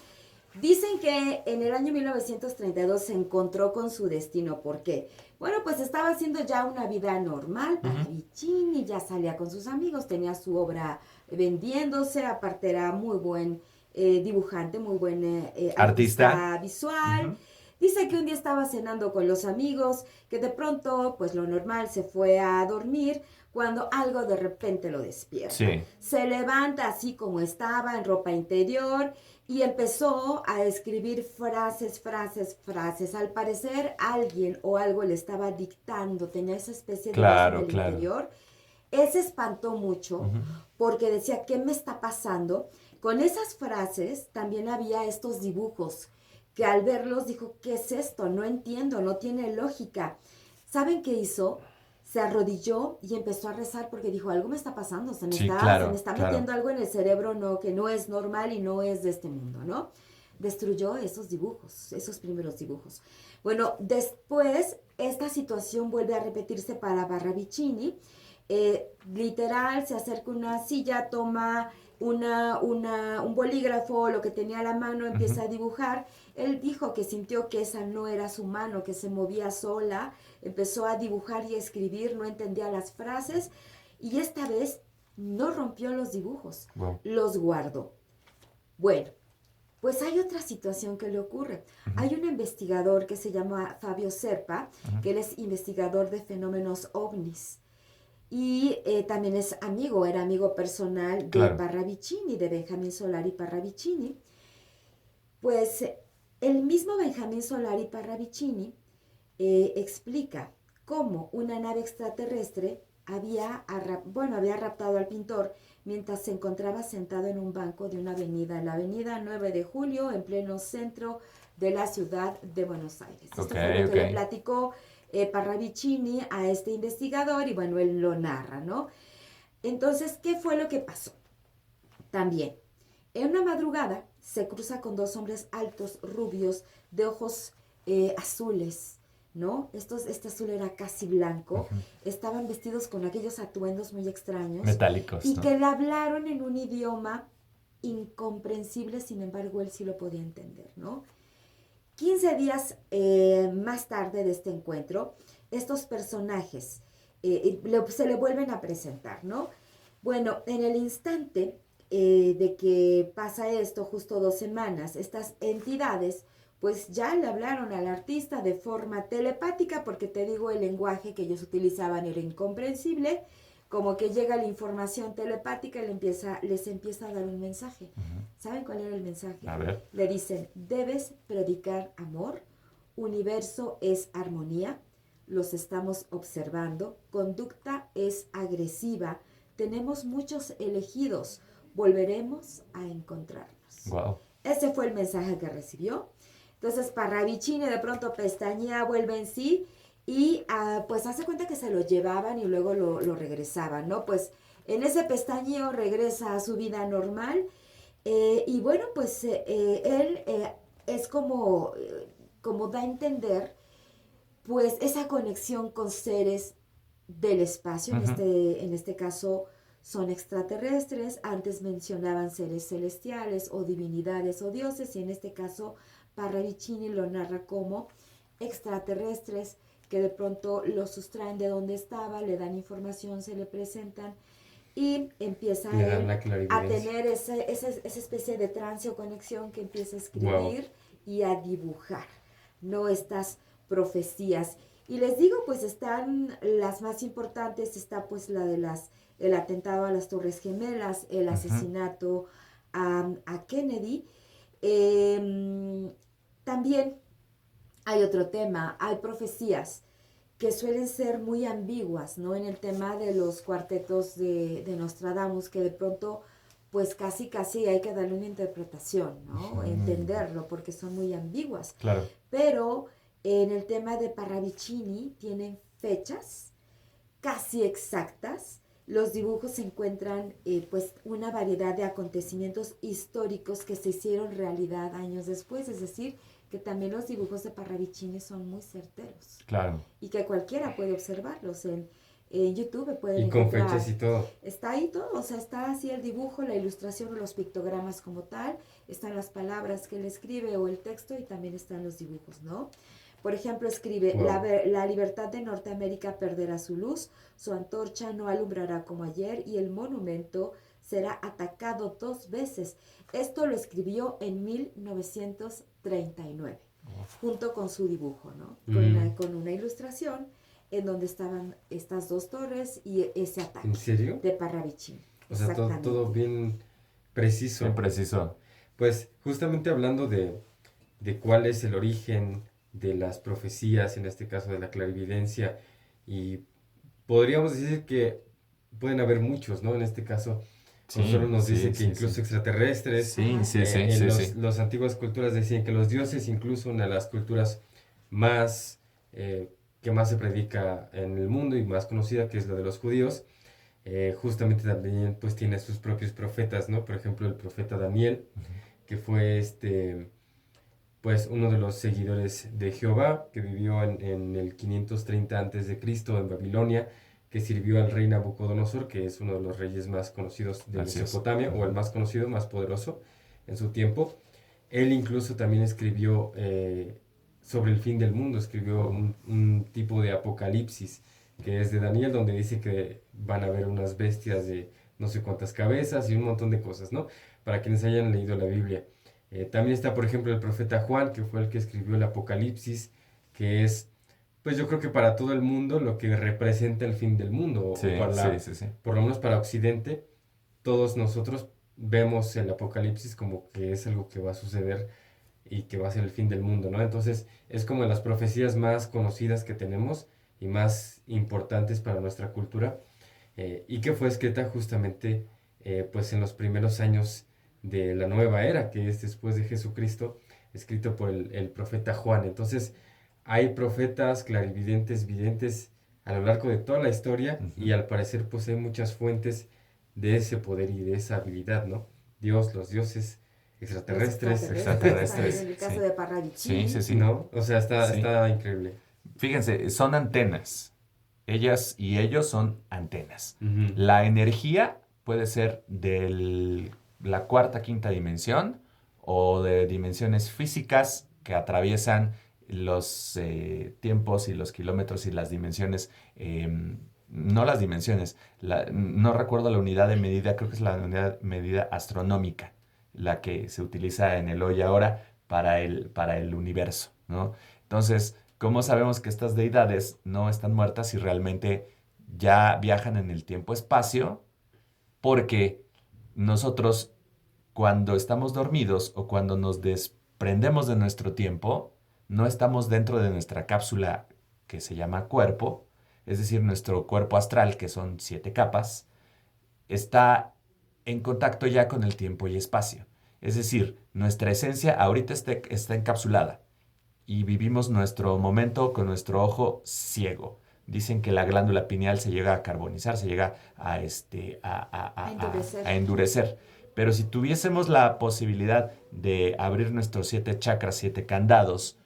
S2: Dicen que en el año 1932 se encontró con su destino. ¿Por qué? Bueno, pues estaba haciendo ya una vida normal. Parravicini ya salía con sus amigos, tenía su obra vendiéndose, aparte era muy buen dibujante, muy buen artista visual.
S1: Uh-huh.
S2: Dice que un día estaba cenando con los amigos, que de pronto, pues lo normal, se fue a dormir, cuando algo de repente lo despierta.
S1: Sí.
S2: Se levanta así como estaba, en ropa interior, y empezó a escribir frases. Al parecer, alguien o algo le estaba dictando, tenía esa especie de voz en el interior. Él se espantó mucho porque decía, ¿qué me está pasando? Con esas frases también había estos dibujos que al verlos dijo, ¿qué es esto? No entiendo, no tiene lógica. ¿Saben qué hizo? Se arrodilló y empezó a rezar porque dijo, algo me está pasando, se me está metiendo algo en el cerebro que no es normal y no es de este mundo, ¿no? Destruyó esos dibujos, esos primeros dibujos. Bueno, después esta situación vuelve a repetirse para Parravicini. Literal, se acerca a una silla, toma un bolígrafo, lo que tenía a la mano, empieza a dibujar. Él dijo que sintió que esa no era su mano, que se movía sola, empezó a dibujar y a escribir, no entendía las frases, y esta vez no rompió los dibujos, los guardó. Bueno, pues hay otra situación que le ocurre. Hay un investigador que se llama Fabio Serpa, que él es investigador de fenómenos ovnis. Y también era amigo personal de Parravicini, de Benjamín Solari Parravicini. Pues el mismo Benjamín Solari Parravicini explica cómo una nave extraterrestre había raptado al pintor mientras se encontraba sentado en un banco de una avenida, en la avenida 9 de Julio, en pleno centro de la ciudad de Buenos Aires. Esto fue lo que le platicó Parravicini a este investigador y bueno, él lo narra, ¿no? Entonces, ¿qué fue lo que pasó? También, en una madrugada se cruza con dos hombres altos, rubios, de ojos azules, ¿no? Este azul era casi blanco, estaban vestidos con aquellos atuendos muy extraños.
S1: Metálicos,
S2: y
S1: ¿no?
S2: que le hablaron en un idioma incomprensible, sin embargo, él sí lo podía entender, ¿no? 15 días más tarde de este encuentro, estos personajes se le vuelven a presentar, ¿no? Bueno, en el instante de que pasa esto, justo 2 semanas, estas entidades pues ya le hablaron al artista de forma telepática, porque te digo, el lenguaje que ellos utilizaban era incomprensible, como que llega la información telepática y les empieza a dar un mensaje. ¿Saben cuál era el mensaje?
S1: A ver.
S2: Le dicen, debes predicar amor, universo es armonía, los estamos observando, conducta es agresiva, tenemos muchos elegidos, volveremos a encontrarnos.
S1: Wow.
S2: Ese fue el mensaje que recibió. Entonces Parravicini de pronto pestañea, vuelve en sí y pues hace cuenta que se lo llevaban y luego lo regresaban, ¿no? Pues en ese pestañeo regresa a su vida normal y bueno, pues él es como da a entender pues esa conexión con seres del espacio, en este caso son extraterrestres. Antes mencionaban seres celestiales o divinidades o dioses, y en este caso Parravicini lo narra como extraterrestres que de pronto lo sustraen de donde estaba, le dan información, se le presentan y empieza él a tener esa especie de trance o conexión, que empieza a escribir y a dibujar, ¿no? Estas profecías. Y les digo, pues están las más importantes, está pues la de el atentado a las Torres Gemelas, el asesinato a Kennedy. También hay otro tema, hay profecías que suelen ser muy ambiguas, ¿no? En el tema de los cuartetos de Nostradamus, que de pronto, pues casi hay que darle una interpretación, ¿no? Entenderlo, porque son muy ambiguas.
S1: Claro.
S2: Pero en el tema de Parravicini tienen fechas casi exactas. Los dibujos se encuentran, pues, una variedad de acontecimientos históricos que se hicieron realidad años después, es decir, que también los dibujos de Parravicini son muy certeros.
S1: Claro.
S2: Y que cualquiera puede observarlos en YouTube, pueden
S3: encontrar.
S2: Y con
S3: fechas y todo.
S2: Está ahí todo, o sea, está así el dibujo, la ilustración, los pictogramas como tal, están las palabras que él escribe o el texto, y también están los dibujos, ¿no? Por ejemplo, escribe, la libertad de Norteamérica perderá su luz, su antorcha no alumbrará como ayer, y el monumento será atacado 2 veces. Esto lo escribió en 1939, junto con su dibujo, ¿no? Con una ilustración en donde estaban estas 2 torres y ese ataque.
S3: ¿En serio?
S2: De Parravicini.
S3: O sea, todo bien preciso.
S1: Bien preciso.
S3: Pues justamente hablando de cuál es el origen de las profecías, en este caso de la clarividencia, y podríamos decir que pueden haber muchos, ¿no? En este caso, solo nos dice que incluso extraterrestres, las antiguas culturas decían que los dioses, incluso una de las culturas más que más se predica en el mundo y más conocida, que es la de los judíos, justamente también pues tiene sus propios profetas, ¿no? Por ejemplo, el profeta Daniel, que fue pues uno de los seguidores de Jehová, que vivió en el 530 a.C. en Babilonia, que sirvió al rey Nabucodonosor, que es uno de los reyes más conocidos de Mesopotamia, o el más conocido, más poderoso en su tiempo. Él incluso también escribió sobre el fin del mundo, escribió un tipo de apocalipsis, que es de Daniel, donde dice que van a haber unas bestias de no sé cuántas cabezas y un montón de cosas, ¿no? Para quienes hayan leído la Biblia. También está, por ejemplo, el profeta Juan, que fue el que escribió el Apocalipsis, que es, pues yo creo que para todo el mundo lo que representa el fin del mundo. Por lo menos para Occidente, todos nosotros vemos el Apocalipsis como que es algo que va a suceder y que va a ser el fin del mundo, ¿no? Entonces es como de las profecías más conocidas que tenemos y más importantes para nuestra cultura, y que fue escrita justamente pues en los primeros años de la nueva era, que es después de Jesucristo, escrito por el profeta Juan. Entonces hay profetas, clarividentes, videntes a lo largo de toda la historia, y al parecer pues hay muchas fuentes de ese poder y de esa habilidad, ¿no? Dios, los dioses, extraterrestres.
S2: En el caso de Parravicini.
S1: Sí.
S3: ¿No? O sea, está increíble.
S1: Fíjense, son antenas. Ellas y ellos son antenas.
S3: Uh-huh.
S1: La energía puede ser de la cuarta, quinta dimensión, o de dimensiones físicas que atraviesan los tiempos y los kilómetros y las dimensiones, no las dimensiones, no recuerdo la unidad de medida, creo que es la unidad de medida astronómica, la que se utiliza en el hoy ahora para el universo, ¿no? Entonces, ¿cómo sabemos que estas deidades no están muertas y realmente ya viajan en el tiempo-espacio? Porque nosotros, cuando estamos dormidos o cuando nos desprendemos de nuestro tiempo, no estamos dentro de nuestra cápsula que se llama cuerpo, es decir, nuestro cuerpo astral, que son 7 capas, está en contacto ya con el tiempo y espacio. Es decir, nuestra esencia ahorita está encapsulada y vivimos nuestro momento con nuestro ojo ciego. Dicen que la glándula pineal se llega a carbonizar, se llega a endurecer. Pero si tuviésemos la posibilidad de abrir nuestros 7 chakras, 7 candados,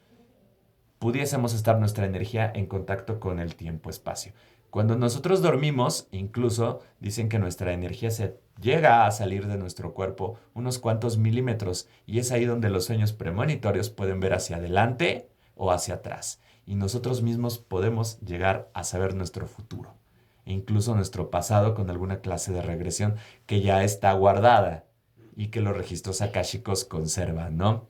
S1: pudiésemos estar nuestra energía en contacto con el tiempo-espacio. Cuando nosotros dormimos, incluso dicen que nuestra energía se llega a salir de nuestro cuerpo unos cuantos milímetros y es ahí donde los sueños premonitorios pueden ver hacia adelante o hacia atrás. Y nosotros mismos podemos llegar a saber nuestro futuro e incluso nuestro pasado con alguna clase de regresión que ya está guardada y que los registros akáshicos conservan, ¿no?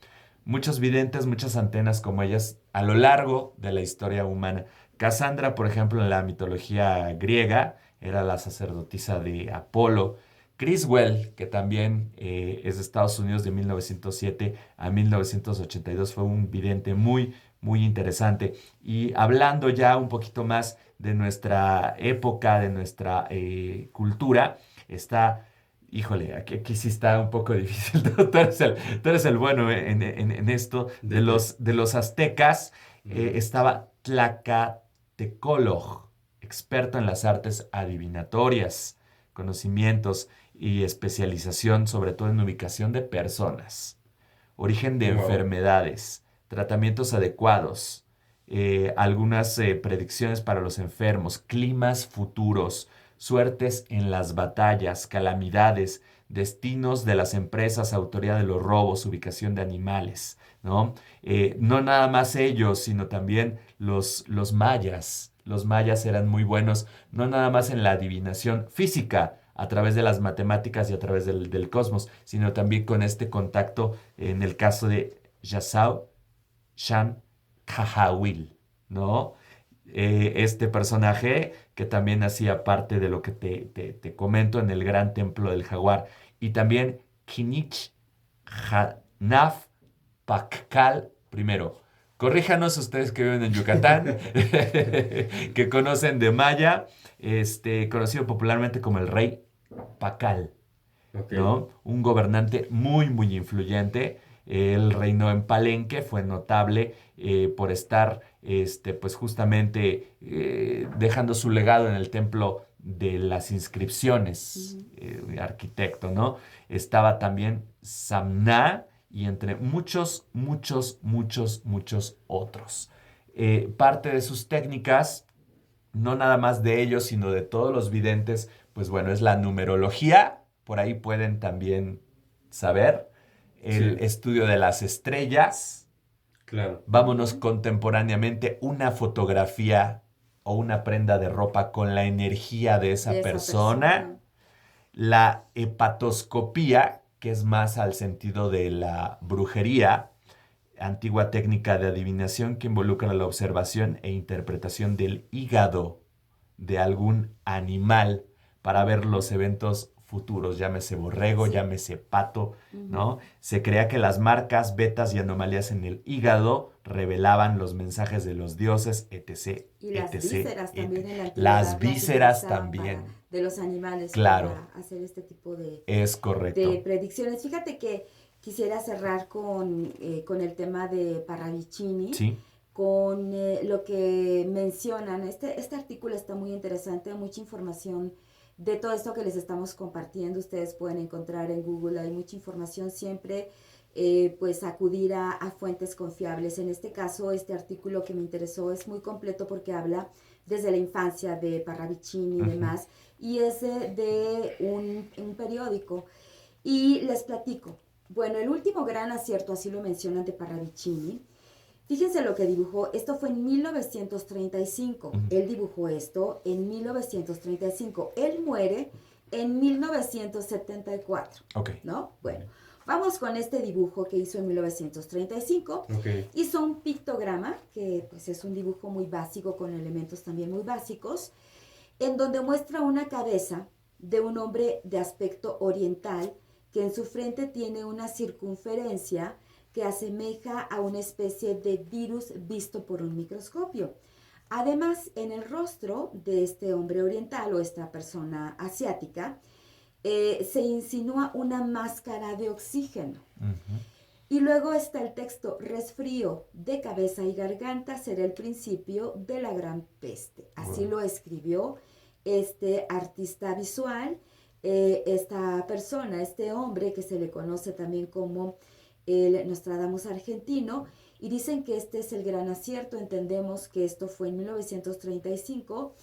S1: Muchos videntes, muchas antenas como ellas a lo largo de la historia humana. Cassandra, por ejemplo, en la mitología griega, era la sacerdotisa de Apolo. Criswell, que también es de Estados Unidos de 1907 a 1982, fue un vidente muy, muy interesante. Y hablando ya un poquito más de nuestra época, de nuestra cultura, está, híjole, aquí sí está un poco difícil. Tú eres el bueno en esto. De los aztecas estaba Tlacatecoloh, experto en las artes adivinatorias, conocimientos y especialización, sobre todo en ubicación de personas, origen de
S3: Wow.
S1: enfermedades, tratamientos adecuados, algunas predicciones para los enfermos, climas futuros, suertes en las batallas, calamidades, destinos de las empresas, autoría de los robos, ubicación de animales, ¿no? No nada más ellos, sino también los mayas. Los mayas eran muy buenos, no nada más en la adivinación física, a través de las matemáticas y a través del cosmos, sino también con este contacto en el caso de Yasau Shan Kahawil, ¿no? Este personaje que también hacía parte de lo que te comento en el Gran Templo del Jaguar. Y también Kinich Hanaf Pakcal primero. Corríjanos ustedes que viven en Yucatán, que conocen de Maya, conocido popularmente como el rey Pakal,
S3: Ok.
S1: ¿no? Un gobernante muy, muy influyente. Él reinó en Palenque, fue notable por estar, pues justamente dejando su legado en el templo de las inscripciones, arquitecto, ¿no? Estaba también Samná y entre muchos, muchos, muchos, muchos otros. Parte de sus técnicas, no nada más de ellos, sino de todos los videntes, pues bueno, es la numerología, por ahí pueden también saber, el
S3: Sí.
S1: estudio de las estrellas,
S3: Claro.
S1: vámonos contemporáneamente, una fotografía o una prenda de ropa con la energía de esa
S2: de esa
S1: persona, la hepatoscopía, que es más al sentido de la brujería, antigua técnica de adivinación que involucra la observación e interpretación del hígado de algún animal para ver los eventos futuros, llámese borrego,
S2: Sí.
S1: llámese pato,
S2: Ujú.
S1: ¿no? Se creía que las marcas, vetas y anomalías en el hígado revelaban los mensajes de los dioses, etc.,
S2: Y las
S1: etc.,
S2: vísceras también en la antigüedad
S1: Las vísceras
S2: utilizaban
S1: también,
S2: de los animales
S1: claro,
S2: para hacer este tipo
S1: es
S2: de
S1: correcto.
S2: predicciones. Fíjate que quisiera cerrar con el tema de Parravicini,
S1: Sí,
S2: con lo que mencionan. Este artículo está muy interesante, mucha información de todo esto que les estamos compartiendo. Ustedes pueden encontrar en Google, hay mucha información siempre. Pues acudir a fuentes confiables. En este caso, este artículo que me interesó es muy completo porque habla desde la infancia de Parravicini y demás, y es de un periódico. Y les platico. Bueno, el último gran acierto, así lo mencionan, de Parravicini. Fíjense lo que dibujó. Esto fue en 1935. Él dibujó esto en 1935. Él muere en 1974.
S1: ok.
S2: ¿No? Bueno, vamos con este dibujo que hizo en 1935.
S3: Ok.
S2: Hizo un pictograma, que pues es un dibujo muy básico con elementos también muy básicos, en donde muestra una cabeza de un hombre de aspecto oriental que en su frente tiene una circunferencia que asemeja a una especie de virus visto por un microscopio. Además, en el rostro de este hombre oriental o esta persona asiática, se insinúa una máscara de oxígeno.
S1: Ujú.
S2: Y luego está el texto: resfrío de cabeza y garganta será el principio de la gran peste. Así
S1: Wow.
S2: lo escribió este artista visual, esta persona, este hombre que se le conoce también como el Nostradamus argentino, y dicen que este es el gran acierto. Entendemos que esto fue en 1935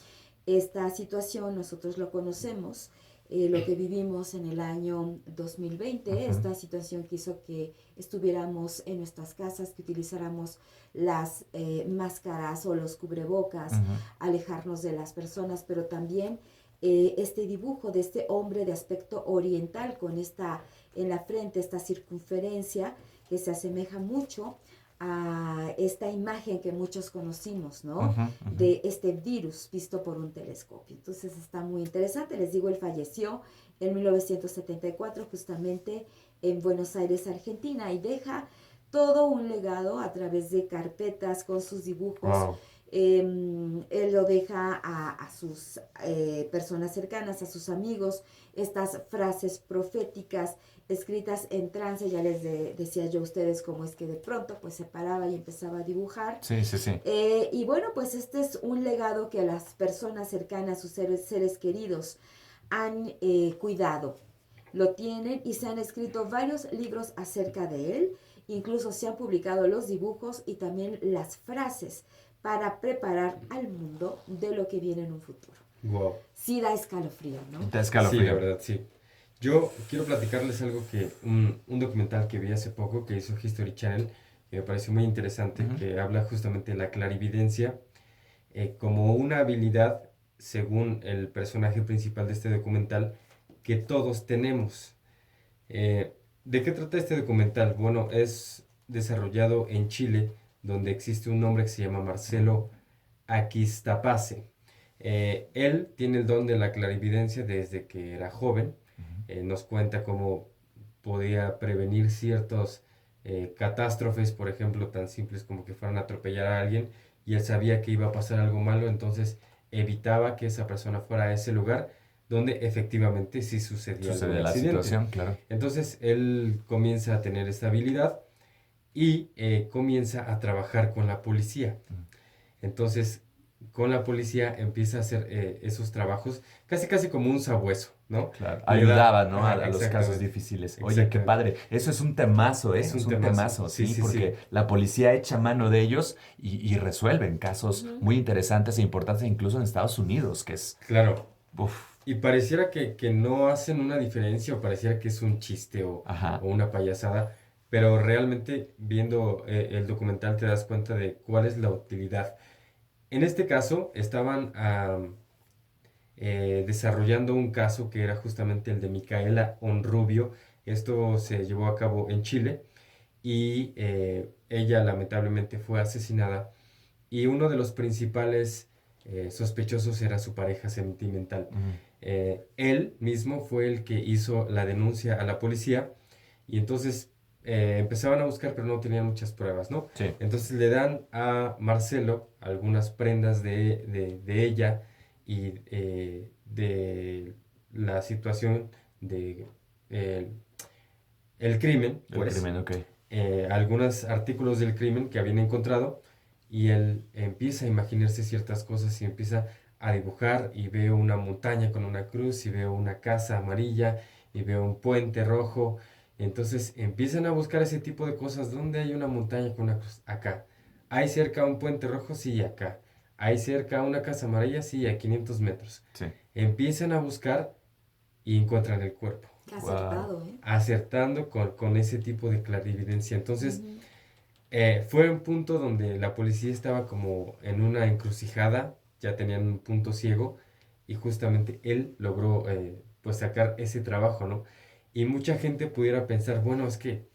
S2: esta situación nosotros lo conocemos, lo que vivimos en el año 2020, esta situación que hizo que estuviéramos en nuestras casas, que utilizáramos las máscaras o los cubrebocas, alejarnos de las personas, pero también este dibujo de este hombre de aspecto oriental con esta en la frente, esta circunferencia que se asemeja mucho a esta imagen que muchos conocimos, ¿no? De este virus visto por un telescopio. Entonces está muy interesante. Les digo, él falleció en 1974 justamente en Buenos Aires, Argentina, y deja todo un legado a través de carpetas con sus dibujos.
S3: Wow.
S2: Él lo deja a sus personas cercanas, a sus amigos, estas frases proféticas escritas en trance. Ya les decía yo a ustedes cómo es que de pronto pues se paraba y empezaba a dibujar.
S1: Sí, sí, sí.
S2: Y bueno, pues este es un legado que las personas cercanas, sus seres queridos, han cuidado. Lo tienen y se han escrito varios libros acerca de él. Incluso se han publicado los dibujos y también las frases para preparar al mundo de lo que viene en un futuro.
S3: Wow.
S2: Sí da escalofrío, ¿no?
S1: Da escalofrío.
S3: Sí, la verdad, sí. Yo quiero platicarles algo que, un documental que vi hace poco que hizo History Channel, que me pareció muy interesante, que habla justamente de la clarividencia como una habilidad, según el personaje principal de este documental, que todos tenemos. ¿De qué trata este documental? Bueno, es desarrollado en Chile, donde existe un hombre que se llama Marcelo Aquistapase. Él tiene el don de la clarividencia desde que era joven. Nos cuenta cómo podía prevenir ciertos catástrofes, por ejemplo, tan simples como que fueran a atropellar a alguien y él sabía que iba a pasar algo malo, entonces evitaba que esa persona fuera a ese lugar donde efectivamente sí sucedía algún
S1: Sucede la
S3: accidente.
S1: situación, claro.
S3: Entonces él comienza a tener esta habilidad y comienza a trabajar con la policía. Entonces, con la policía empieza a hacer esos trabajos casi como un sabueso, ¿no?
S1: Claro.
S3: Le
S1: Ayudaba,
S3: da-
S1: ¿no?
S3: Ajá,
S1: A los casos
S3: exactamente.
S1: difíciles. Oye, qué
S3: Exactamente.
S1: padre. Eso es un temazo, ¿eh?
S3: Es un
S1: Es un
S3: temazo.
S1: temazo,
S3: Sí,
S1: sí,
S3: sí,
S1: porque
S3: sí.
S1: la policía echa mano de ellos y resuelven casos muy interesantes e importantes, incluso en Estados Unidos, que es...
S3: Claro.
S1: Uf,
S3: Y pareciera que no hacen una diferencia o pareciera que es un chiste o
S1: ajá.
S3: una payasada, pero realmente viendo el documental te das cuenta de cuál es la utilidad. En este caso estaban desarrollando un caso que era justamente el de Micaela Onrubio. Esto se llevó a cabo en Chile y ella lamentablemente fue asesinada y uno de los principales sospechosos era su pareja sentimental. Él mismo fue el que hizo la denuncia a la policía y entonces empezaban a buscar pero no tenían muchas pruebas, ¿no?
S1: Sí.
S3: Entonces le dan a Marcelo algunas prendas de ella y de la situación de el crimen,
S1: El
S3: pues,
S1: crimen, ok.
S3: algunos artículos del crimen que habían encontrado y él empieza a imaginarse ciertas cosas y empieza a dibujar y veo una montaña con una cruz y veo una casa amarilla y veo un puente rojo. Entonces empiezan a buscar ese tipo de cosas. ¿Dónde hay una montaña con una cruz? Acá. ¿Hay cerca un puente rojo? Sí, acá. ¿Hay cerca una casa amarilla? Sí, a 500 metros.
S1: Sí.
S3: Empiezan a buscar y encuentran el cuerpo.
S2: Qué acertado, ¿eh?
S3: Acertando con ese tipo de clarividencia. Entonces,
S2: Ujú.
S3: fue un punto donde la policía estaba como en una encrucijada, ya tenían un punto ciego y justamente él logró pues sacar ese trabajo, ¿no? Y mucha gente pudiera pensar, bueno, es que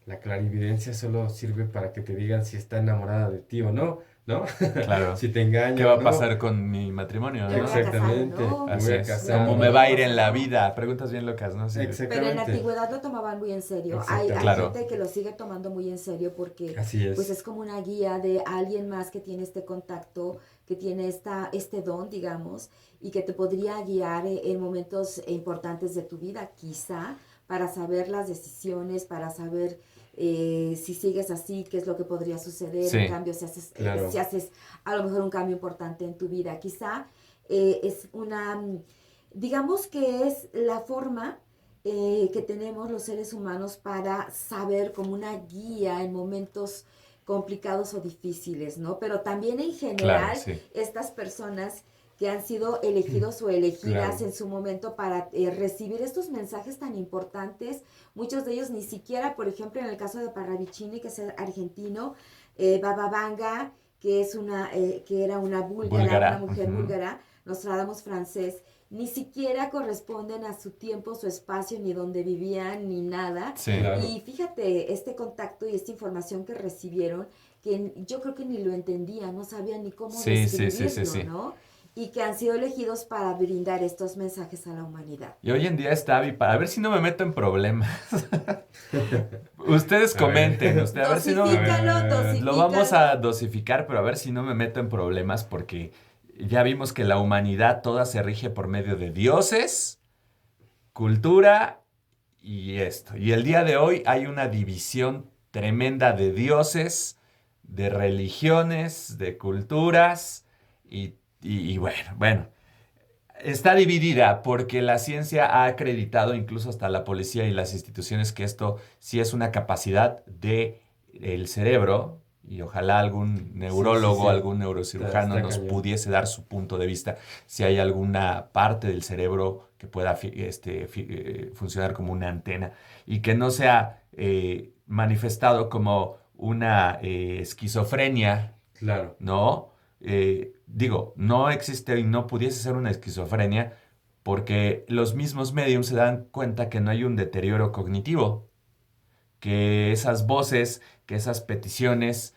S3: la clarividencia solo sirve para que te digan si está enamorada de ti o no, ¿no?
S1: Claro.
S3: Si te engaña
S1: ¿Qué va
S3: o
S1: a
S3: no.
S1: pasar con mi matrimonio,
S2: Me
S1: no?
S2: voy a casar,
S3: Exactamente,
S2: ¿no?
S3: me
S1: Así
S3: voy a
S1: es.
S3: casar.
S1: ¿Cómo me va a ir en la
S2: ¿no?
S1: vida? Preguntas bien locas, ¿no? Sí.
S2: Pero en la
S3: Exactamente.
S2: antigüedad lo tomaban muy en serio. Hay
S3: Exactamente.
S1: Claro.
S2: gente que lo sigue tomando muy en serio porque
S3: Así es.
S2: pues es como una guía de alguien más que tiene este contacto, que tiene este don, digamos, y que te podría guiar en momentos importantes de tu vida, quizá, para saber las decisiones, para saber si sigues así, qué es lo que podría suceder,
S1: Sí.
S2: en cambio,
S3: Claro.
S2: si haces a lo mejor un cambio importante en tu vida. Quizá es digamos que es la forma que tenemos los seres humanos para saber como una guía en momentos complicados o difíciles, ¿no? Pero también en
S1: Claro,
S2: general,
S1: sí.
S2: estas personas que han sido elegidos o elegidas
S3: Claro.
S2: en su momento para recibir estos mensajes tan importantes. Muchos de ellos ni siquiera, por ejemplo, en el caso de Parravicini, que es argentino, Baba Vanga, que era una búlgara, una mujer búlgara, Nostradamus francés, ni siquiera corresponden a su tiempo, su espacio, ni donde vivían, ni nada.
S1: Sí.
S3: Claro.
S2: Y fíjate, este contacto y esta información que recibieron, que yo creo que ni lo entendían, no sabían ni cómo describirlo, ¿no? Y que han sido elegidos para brindar estos mensajes a la humanidad.
S1: Y hoy en día está para ver si no me meto en problemas. Ustedes comenten, a ver si no
S2: Dosifícalo.
S1: lo vamos a dosificar, pero a ver si no me meto en problemas porque ya vimos que la humanidad toda se rige por medio de dioses, cultura y esto. Y el día de hoy hay una división tremenda de dioses, de religiones, de culturas y bueno. Está dividida porque la ciencia ha acreditado, incluso hasta la policía y las instituciones, que esto sí es una capacidad del cerebro y ojalá algún neurólogo,
S3: sí.
S1: algún neurocirujano
S3: Está
S1: nos
S3: cañón.
S1: pudiese dar su punto de vista si hay alguna parte del cerebro que pueda funcionar como una antena y que no sea manifestado como una esquizofrenia,
S3: Claro.
S1: ¿no? Digo, no existe y no pudiese ser una esquizofrenia porque los mismos mediums se dan cuenta que no hay un deterioro cognitivo, que esas voces, que esas peticiones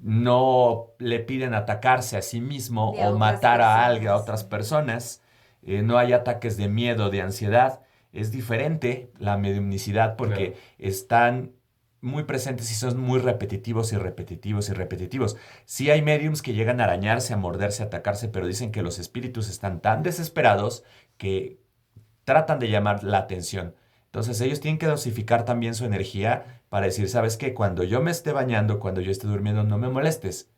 S1: no le piden atacarse a sí mismo
S2: Ni a
S1: o
S2: otras
S1: matar a alguien, a
S2: personas.
S1: otras personas. No hay ataques de miedo, de ansiedad. Es diferente la mediumnicidad porque
S3: Claro.
S1: están muy presentes y son muy repetitivos y repetitivos y repetitivos. Sí hay mediums que llegan a arañarse, a morderse, a atacarse, pero dicen que los espíritus están tan desesperados que tratan de llamar la atención. Entonces ellos tienen que dosificar también su energía para decir, ¿sabes qué? Cuando yo me esté bañando, cuando yo esté durmiendo, no me molestes,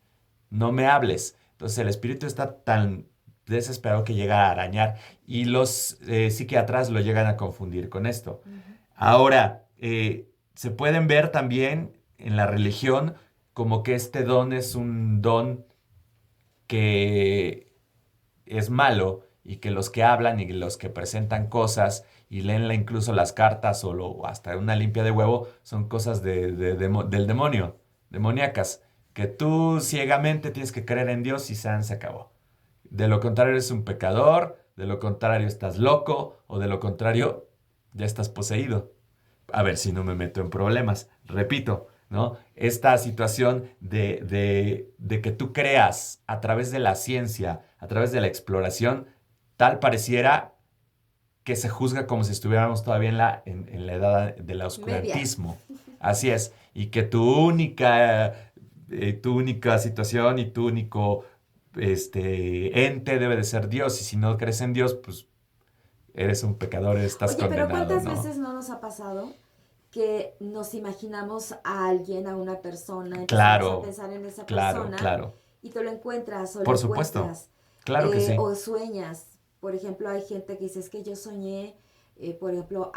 S1: no me hables. Entonces el espíritu está tan desesperado que llega a arañar y los psiquiatras lo llegan a confundir con esto. Ahora, se pueden ver también en la religión como que este don es un don que es malo y que los que hablan y los que presentan cosas y leen incluso las cartas o hasta una limpia de huevo son cosas del demonio, demoníacas, que tú ciegamente tienes que creer en Dios y se acabó. De lo contrario eres un pecador, de lo contrario estás loco o de lo contrario ya estás poseído. A ver si no me meto en problemas. Repito, ¿no? Esta situación de que tú creas a través de la ciencia, a través de la exploración, tal pareciera que se juzga como si estuviéramos todavía en la edad del oscurantismo. Así es. Y que tu única situación y tu único ente debe de ser Dios. Y si no crees en Dios, pues eres un pecador, estás condenado,
S2: pero ¿cuántas
S1: ¿no?
S2: veces no nos ha pasado que nos imaginamos a alguien, a una persona,
S1: Claro,
S2: a pensar en esa persona
S1: claro.
S2: y te lo encuentras o
S1: Por
S2: lo
S1: supuesto.
S2: encuentras?
S1: Claro que sí.
S2: O sueñas. Por ejemplo, hay gente que dice, es que yo soñé, por ejemplo,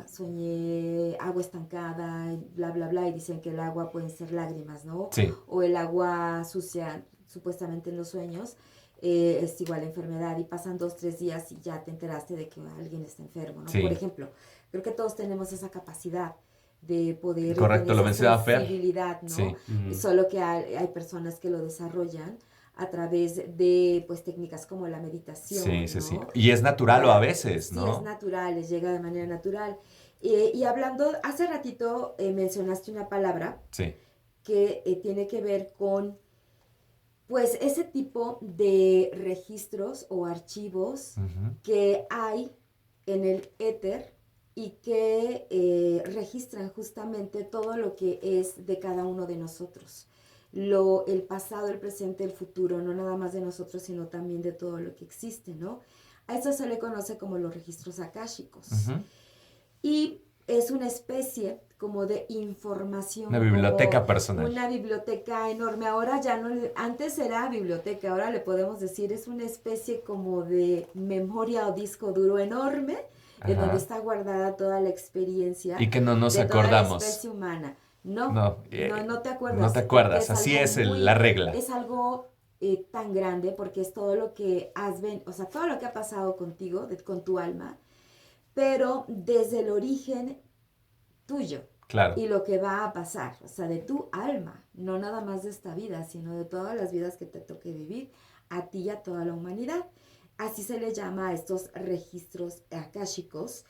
S2: soñé agua estancada, bla, bla, bla, y dicen que el agua pueden ser lágrimas, ¿no?
S1: Sí.
S2: O el agua sucia, supuestamente en los sueños, es igual a enfermedad y pasan 2-3 días y ya te enteraste de que alguien está enfermo, ¿no?
S1: Sí.
S2: Por ejemplo, creo que todos tenemos esa capacidad de poder
S1: Correcto,
S2: tener
S1: lo
S2: esa
S1: mencionaba Fer.
S2: sensibilidad, ¿no?
S1: Sí.
S2: Solo que hay personas que lo desarrollan a través de pues técnicas como la meditación,
S1: Sí.
S2: ¿no?
S1: Y es natural o a veces, ¿no?
S2: Sí, es natural, les llega de manera natural. Y hablando, hace ratito mencionaste una palabra
S1: Sí.
S2: que tiene que ver con pues ese tipo de registros o archivos que hay en el éter y que registran justamente todo lo que es de cada uno de nosotros. El pasado, el presente, el futuro, no nada más de nosotros, sino también de todo lo que existe, ¿no? A eso se le conoce como los registros akáshicos. Y es una especie como de información.
S1: Una biblioteca personal.
S2: Una biblioteca enorme. Ahora ya no, antes era biblioteca, ahora le podemos decir, es una especie como de memoria o disco duro enorme, en donde está guardada toda la experiencia.
S1: Y que no nos
S2: de
S1: acordamos.
S2: Toda la especie humana. No te acuerdas.
S1: No te acuerdas, así es la regla.
S2: Es algo tan grande porque es todo lo que o sea, todo lo que ha pasado contigo, con tu alma, pero desde el origen tuyo.
S1: Claro.
S2: Y lo que va a pasar, o sea, de tu alma, no nada más de esta vida, sino de todas las vidas que te toque vivir, a ti y a toda la humanidad. Así se le llama a estos registros akáshicos.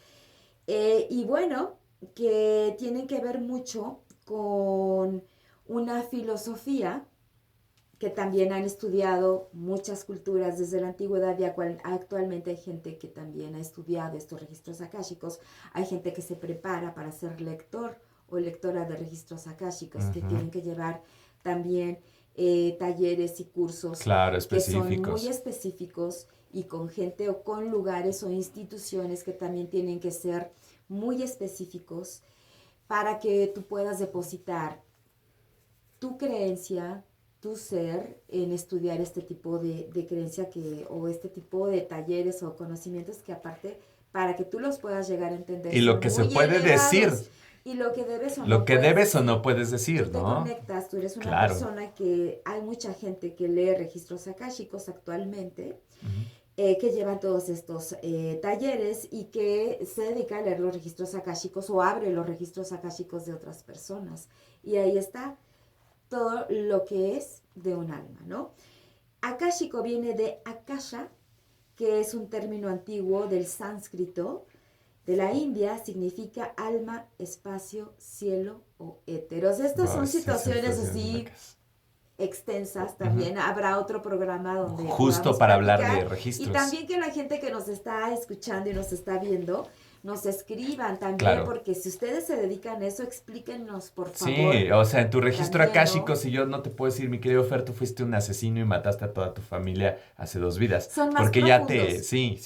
S2: Y bueno, que tienen que ver mucho con una filosofía que también han estudiado muchas culturas desde la antigüedad y actualmente hay gente que también ha estudiado estos registros akáshicos. Hay gente que se prepara para ser lector o lectora de registros akáshicos, que tienen que llevar también talleres y cursos que son muy específicos y con gente o con lugares o instituciones que también tienen que ser muy específicos para que tú puedas depositar tu creencia, tu ser en estudiar este tipo de creencia o este tipo de talleres o conocimientos que aparte para que tú los puedas llegar a entender.
S1: Y lo que se puede decir.
S2: Y lo que debes o no
S1: lo que
S2: puedes
S1: debes
S2: decir.
S1: o no puedes decir,
S2: tú te
S1: ¿no?
S2: conectas, tú eres una persona que hay mucha gente que lee registros akáshicos actualmente, que lleva todos estos talleres y que se dedica a leer los registros akáshicos o abre los registros akáshicos de otras personas. Y ahí está todo lo que es de un alma, ¿no? Akáshico viene de akasha, que es un término antiguo del sánscrito, de la India, significa alma, espacio, cielo o éter. O sea, estas son situaciones así extensas también. Habrá otro programa donde
S1: justo para hablar de registros.
S2: Y también que la gente que nos está escuchando y nos está viendo nos escriban también,
S1: claro.
S2: Porque si ustedes se dedican a eso, explíquenos, por favor.
S1: Sí, o sea, en tu registro
S2: también,
S1: akáshico, si yo no te puedo decir, mi querido Fer, tú fuiste un asesino y mataste a toda tu familia hace 2 vidas.
S2: Son más
S1: porque
S2: profundos.
S1: Ya te... Sí.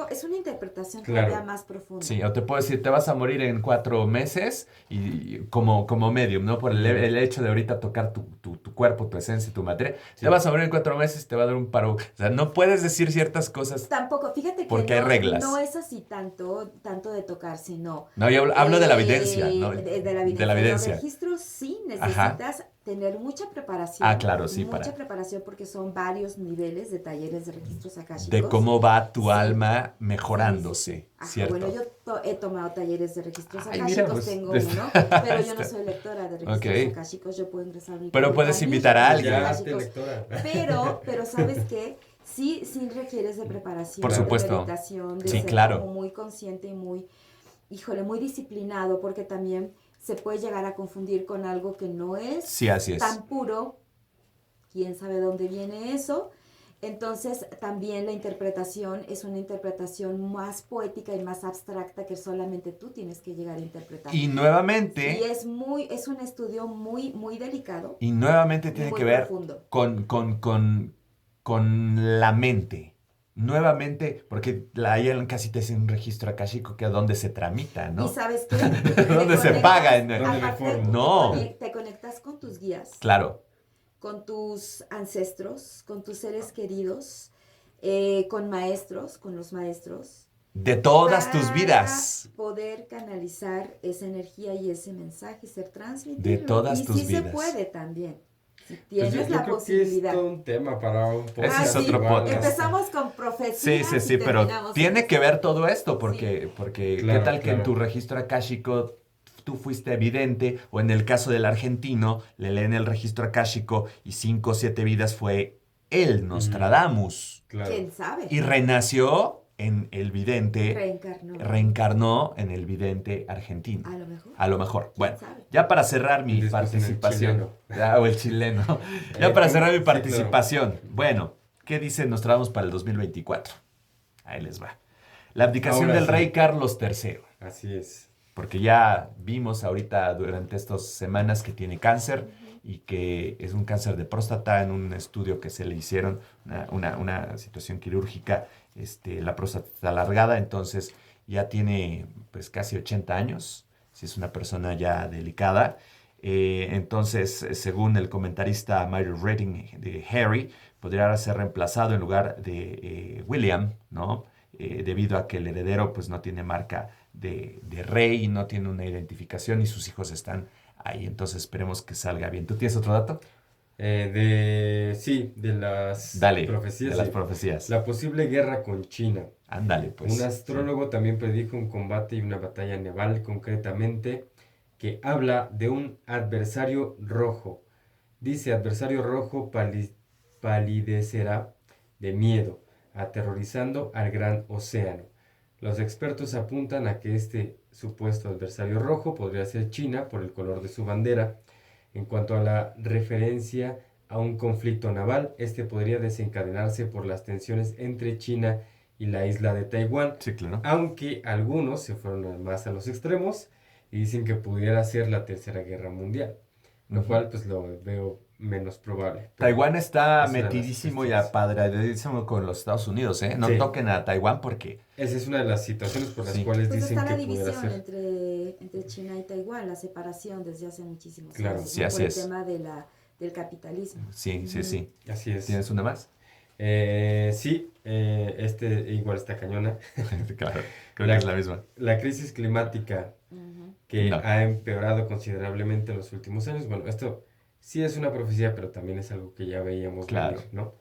S2: Es una interpretación todavía más profunda.
S1: Sí, o te puedo decir, te vas a morir en 4 meses y como medium, ¿no? Por el hecho de ahorita tocar tu cuerpo, tu esencia, tu materia. Te vas a morir en 4 meses, te va a dar un paro. O sea, no puedes decir ciertas cosas.
S2: Tampoco, fíjate que
S1: porque hay reglas.
S2: No es así tanto de tocar, sino...
S1: No, yo hablo de la evidencia, ¿no?
S2: De la evidencia.
S1: De la evidencia.
S2: Los registros sí necesitas tener mucha preparación.
S1: Claro, sí.
S2: Mucha preparación porque son varios niveles de talleres de registros akáshicos.
S1: De cómo va tu alma mejorándose, ¿cierto?
S2: Bueno, yo he tomado talleres de registros akáshicos,
S1: mira, pues,
S2: tengo uno, pero yo no soy lectora de registros akáshicos, yo puedo ingresar a mi
S1: Pero puedes invitar a alguien.
S2: Pero ¿sabes qué? Sí requieres de preparación,
S1: por supuesto.
S2: De meditación, de
S1: sí,
S2: ser
S1: claro.
S2: como muy consciente y muy disciplinado, porque también se puede llegar a confundir con algo que no es,
S1: así es.
S2: tan puro. ¿Quién sabe dónde viene eso? Entonces, también la interpretación es una interpretación más poética y más abstracta que solamente tú tienes que llegar a interpretar.
S1: Y nuevamente...
S2: Y es un estudio muy, muy delicado.
S1: Y nuevamente tiene que ver con la mente. Nuevamente, porque ahí casi te hacen un registro akáshico que es donde se tramita, ¿no?
S2: ¿Y sabes qué?
S1: ¿Dónde se paga?
S2: No. Te conectas con tus guías.
S1: Claro.
S2: Con tus ancestros, con tus seres queridos, con los maestros.
S1: De todas tus vidas.
S2: Para poder canalizar esa energía y ese mensaje y ser transmitido.
S1: De todas tus vidas.
S2: Y sí se puede también. Si tienes la
S3: creo
S2: posibilidad.
S3: Que es todo un tema para un podcast.
S1: Ese es otro podcast.
S2: Empezamos con profecías.
S1: Sí, pero tiene que ver todo esto porque
S3: claro,
S1: ¿qué tal que en tu registro akáshico tú fuiste evidente, o en el caso del argentino, le leen el registro akáshico y 5 o 7 vidas fue él, Nostradamus.
S3: Claro.
S2: ¿Quién sabe?
S1: Y renació en el vidente.
S2: Reencarnó
S1: en el vidente argentino.
S2: A lo
S1: mejor. Bueno, ya para cerrar mi participación. O el chileno. Ya para cerrar mi participación. Claro. Bueno, ¿qué dice Nostradamus para el 2024? Ahí les va. La abdicación del rey Carlos III.
S3: Así es.
S1: Porque ya vimos ahorita durante estas semanas que tiene cáncer y que es un cáncer de próstata en un estudio que se le hicieron, una situación quirúrgica, la próstata está alargada, entonces ya tiene pues casi 80 años, si es una persona ya delicada. Entonces, según el comentarista Mario Redding de Harry, podría ser reemplazado en lugar de William, ¿no? Debido a que el heredero pues no tiene marca de rey, no tiene una identificación y sus hijos están ahí. Entonces esperemos que salga bien. ¿Tú tienes otro dato?
S3: De las
S1: Dale,
S3: profecías.
S1: de las
S3: Sí.
S1: profecías.
S3: La posible guerra con China.
S1: Ándale, pues.
S3: Un astrólogo también predijo un combate y una batalla naval, concretamente, que habla de un adversario rojo. Dice, adversario rojo palidecerá de miedo, aterrorizando al gran océano. Los expertos apuntan a que este supuesto adversario rojo podría ser China por el color de su bandera. En cuanto a la referencia a un conflicto naval, este podría desencadenarse por las tensiones entre China y la isla de Taiwán,
S1: Sí, claro.
S3: aunque algunos se fueron más a los extremos y dicen que pudiera ser la Tercera Guerra Mundial, lo
S1: Ujú.
S3: cual pues lo veo menos probable. Pero
S1: Taiwán está
S3: es una de las
S1: metidísimo y
S3: cuestiones.
S1: apadradísimo con los Estados Unidos, ¿eh? No
S3: Sí,
S1: toquen a Taiwán porque
S3: esa es una de las situaciones por las
S1: sí,
S3: cuales
S2: Pues
S3: dicen
S2: está
S3: que
S2: la
S3: pudiera
S2: división
S3: ser.
S2: entre China y Taiwán, la separación desde hace muchísimos
S3: Claro.
S2: años,
S1: sí,
S2: ¿no? Por
S1: así
S2: el
S1: es.
S2: tema del capitalismo.
S1: Sí, sí,
S2: Ujú.
S1: sí.
S3: Así es.
S1: ¿Tienes una más?
S3: Sí, este igual está cañona.
S1: Claro, creo que es
S3: La,
S1: la misma.
S3: la crisis climática
S2: Ujú.
S3: que
S1: No.
S3: ha empeorado considerablemente en los últimos años. Bueno, esto sí es una profecía, pero también es algo que ya veíamos
S1: Claro.
S3: venir, ¿no?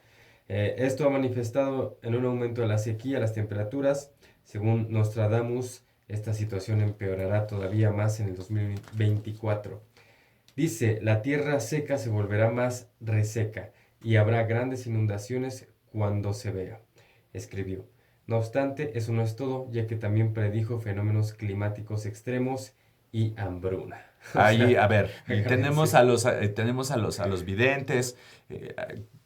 S3: Esto ha manifestado en un aumento de la sequía, las temperaturas. Según Nostradamus, esta situación empeorará todavía más en el 2024. Dice, la tierra seca se volverá más reseca y habrá grandes inundaciones cuando se vea, escribió. No obstante, eso no es todo, ya que también predijo fenómenos climáticos extremos y hambruna. O
S1: Ahí,
S3: sea,
S1: a ver, y tenemos
S3: agárrense.
S1: a los videntes,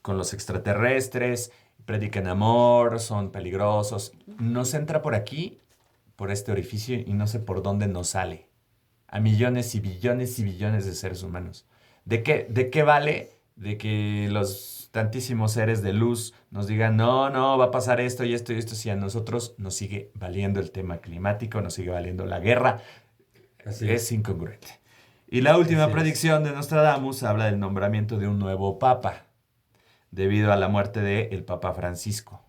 S1: con los extraterrestres, predican amor, son peligrosos. Nos entra por aquí, por este orificio, y no sé por dónde nos sale. A millones y billones de seres humanos. ¿De qué vale de que los tantísimos seres de luz nos digan, no, no, va a pasar esto y esto y esto, si a nosotros nos sigue valiendo el tema climático, nos sigue valiendo la guerra?
S3: Así
S1: Es
S3: es,
S1: incongruente. Y la última
S3: así es.
S1: predicción de Nostradamus habla del nombramiento de un nuevo papa, debido a la muerte del Papa Francisco,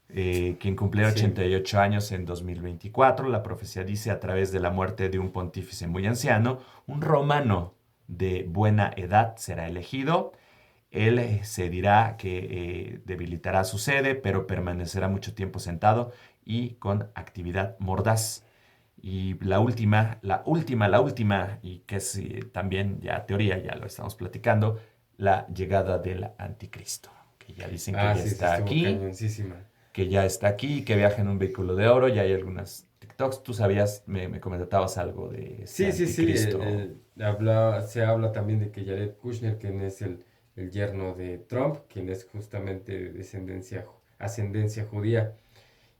S1: quien cumplió
S3: Sí,
S1: 88 años en 2024. La profecía dice, a través de la muerte de un pontífice muy anciano, un romano de buena edad será elegido. Él se dirá que debilitará su sede, pero permanecerá mucho tiempo sentado y con actividad mordaz. Y la última, y que es también ya teoría, ya lo estamos platicando, la llegada del anticristo, que ya dicen que ya
S3: sí,
S1: está
S3: estuvo
S1: aquí,
S3: cañoncísima.
S1: que viaja en un vehículo de oro, ya hay algunas TikToks. Tú sabías, me comentabas algo de este
S3: Sí,
S1: anticristo.
S3: se habla también de que Jared Kushner, quien es el yerno de Trump, quien es justamente de ascendencia judía.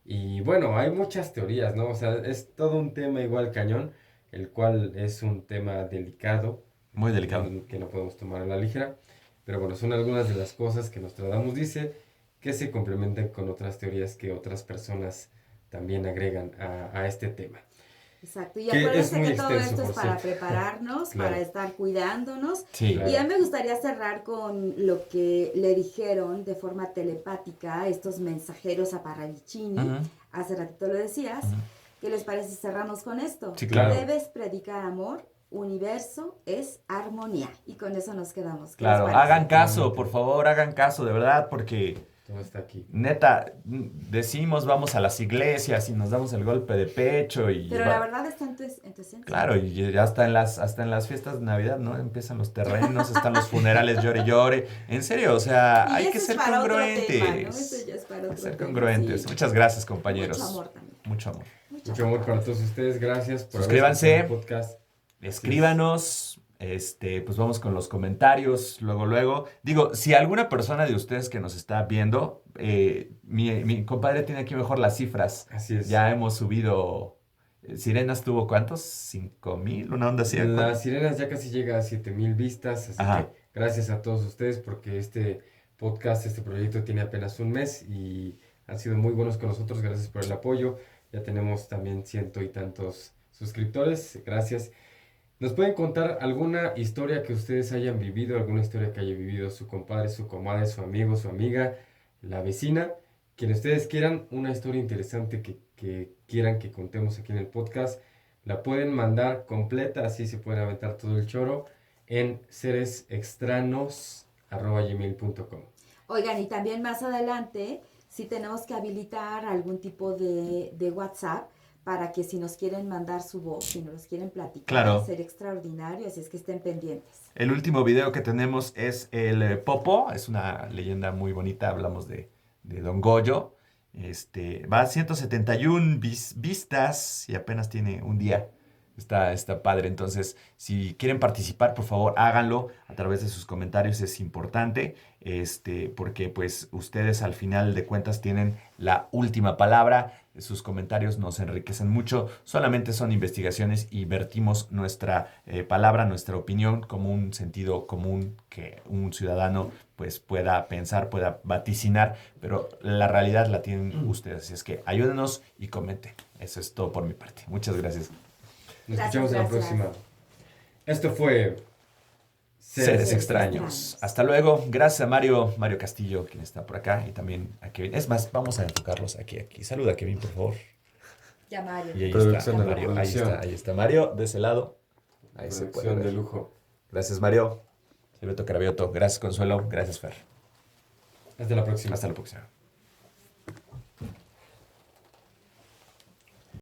S3: Y bueno, hay muchas teorías, ¿no? O sea, es todo un tema igual cañón, el cual es un tema delicado,
S1: Muy delicado.
S3: que no podemos tomar a la ligera. Pero bueno, son algunas de las cosas que Nostradamus dice que se complementan con otras teorías que otras personas también agregan a este tema.
S2: Exacto, y
S3: Que es
S2: acuérdense
S3: muy
S2: que todo
S3: extenso,
S2: esto es
S3: por
S2: para
S3: cierto.
S2: prepararnos, para
S3: Claro,
S2: estar cuidándonos.
S1: Sí.
S2: Y a
S3: claro.
S2: mí me gustaría cerrar con lo que le dijeron de forma telepática a estos mensajeros a Parravicini.
S1: Ujú,
S2: Hace ratito lo decías.
S1: ujú.
S2: ¿Qué les parece si cerramos con esto?
S1: Sí, claro.
S3: Claro.
S2: Debes predicar amor, universo es armonía. Y con eso nos quedamos. ¿Qué les
S1: Claro,
S2: parece?
S1: hagan caso,
S3: Definitivamente.
S1: por favor, hagan caso, de verdad, porque
S3: Todo está aquí.
S1: neta, decimos vamos a las iglesias y nos damos el golpe de pecho y
S2: Pero la verdad está en tu esencia.
S1: claro, y ya hasta en las fiestas de Navidad, ¿no? Empiezan los terrenos, están los funerales, llore, llore. En serio, o sea,
S2: Y
S1: hay
S2: eso
S1: que
S2: es
S1: ser
S2: para otro tema, ¿no?
S1: congruentes.
S2: Eso ya es para
S1: Hay que
S2: otro
S1: ser
S2: tema,
S1: congruentes.
S2: sí.
S1: Muchas gracias,
S2: Mucho
S1: compañeros.
S2: amor también.
S1: Mucho amor.
S3: Mucho amor
S2: para
S3: para todos ustedes. Gracias por haber
S1: Suscríbanse.
S3: escuchado el podcast. Así es.
S1: Escríbanos, pues vamos con los comentarios, luego. Digo, si alguna persona de ustedes que nos está viendo, mi compadre tiene aquí mejor las cifras.
S3: Así es.
S1: Ya hemos subido, Sirenas tuvo ¿cuántos? 5,000, una onda así.
S3: Las sirenas ya casi llega a 7000 vistas, así
S1: Ajá.
S3: que gracias a todos ustedes porque este podcast, este proyecto tiene apenas un mes y han sido muy buenos con nosotros. Gracias por el apoyo. Ya tenemos también 100 y tantos suscriptores. Gracias. ¿Nos pueden contar alguna historia que ustedes hayan vivido, alguna historia que haya vivido su compadre, su comadre, su amigo, su amiga, la vecina? Quien ustedes quieran, una historia interesante que quieran que contemos aquí en el podcast, la pueden mandar completa, así se pueden aventar todo el choro en seresextranos@gmail.com.
S2: Oigan, y también más adelante, sí tenemos que habilitar algún tipo de WhatsApp para que si nos quieren mandar su voz, si nos quieren platicar,
S1: Claro.
S2: ser extraordinario, así es que estén pendientes.
S1: El último video que tenemos es el Popo, es una leyenda muy bonita, hablamos de Don Goyo. Va a 171 vistas y apenas tiene un día. Está padre. Entonces, si quieren participar, por favor, háganlo a través de sus comentarios. Es importante, porque pues ustedes al final de cuentas tienen la última palabra. Sus comentarios nos enriquecen mucho. Solamente son investigaciones y vertimos nuestra palabra, nuestra opinión como un sentido común que un ciudadano pues pueda pensar, pueda vaticinar, pero la realidad la tienen ustedes. Así es que ayúdenos y comenten. Eso es todo por mi parte. Muchas gracias.
S3: Nos
S2: Gracias,
S3: escuchamos en la
S2: gracias.
S3: próxima. Esto fue
S1: Seres extraños. Hasta luego. Gracias a Mario Castillo, quien está por acá, y también a Kevin. Es más, vamos a enfocarlos aquí. Saluda a Kevin, por favor.
S2: Ya, Mario.
S1: Y ahí
S3: Producción
S1: está
S3: de la
S1: Mario.
S3: producción.
S1: Ahí está Mario, de ese lado. Ahí se puede
S3: Producción
S1: ver.
S3: de lujo.
S1: Gracias, Mario. Soy Beto Carabioto. Gracias, Consuelo. Gracias, Fer.
S3: Hasta la próxima.
S1: Hasta la próxima.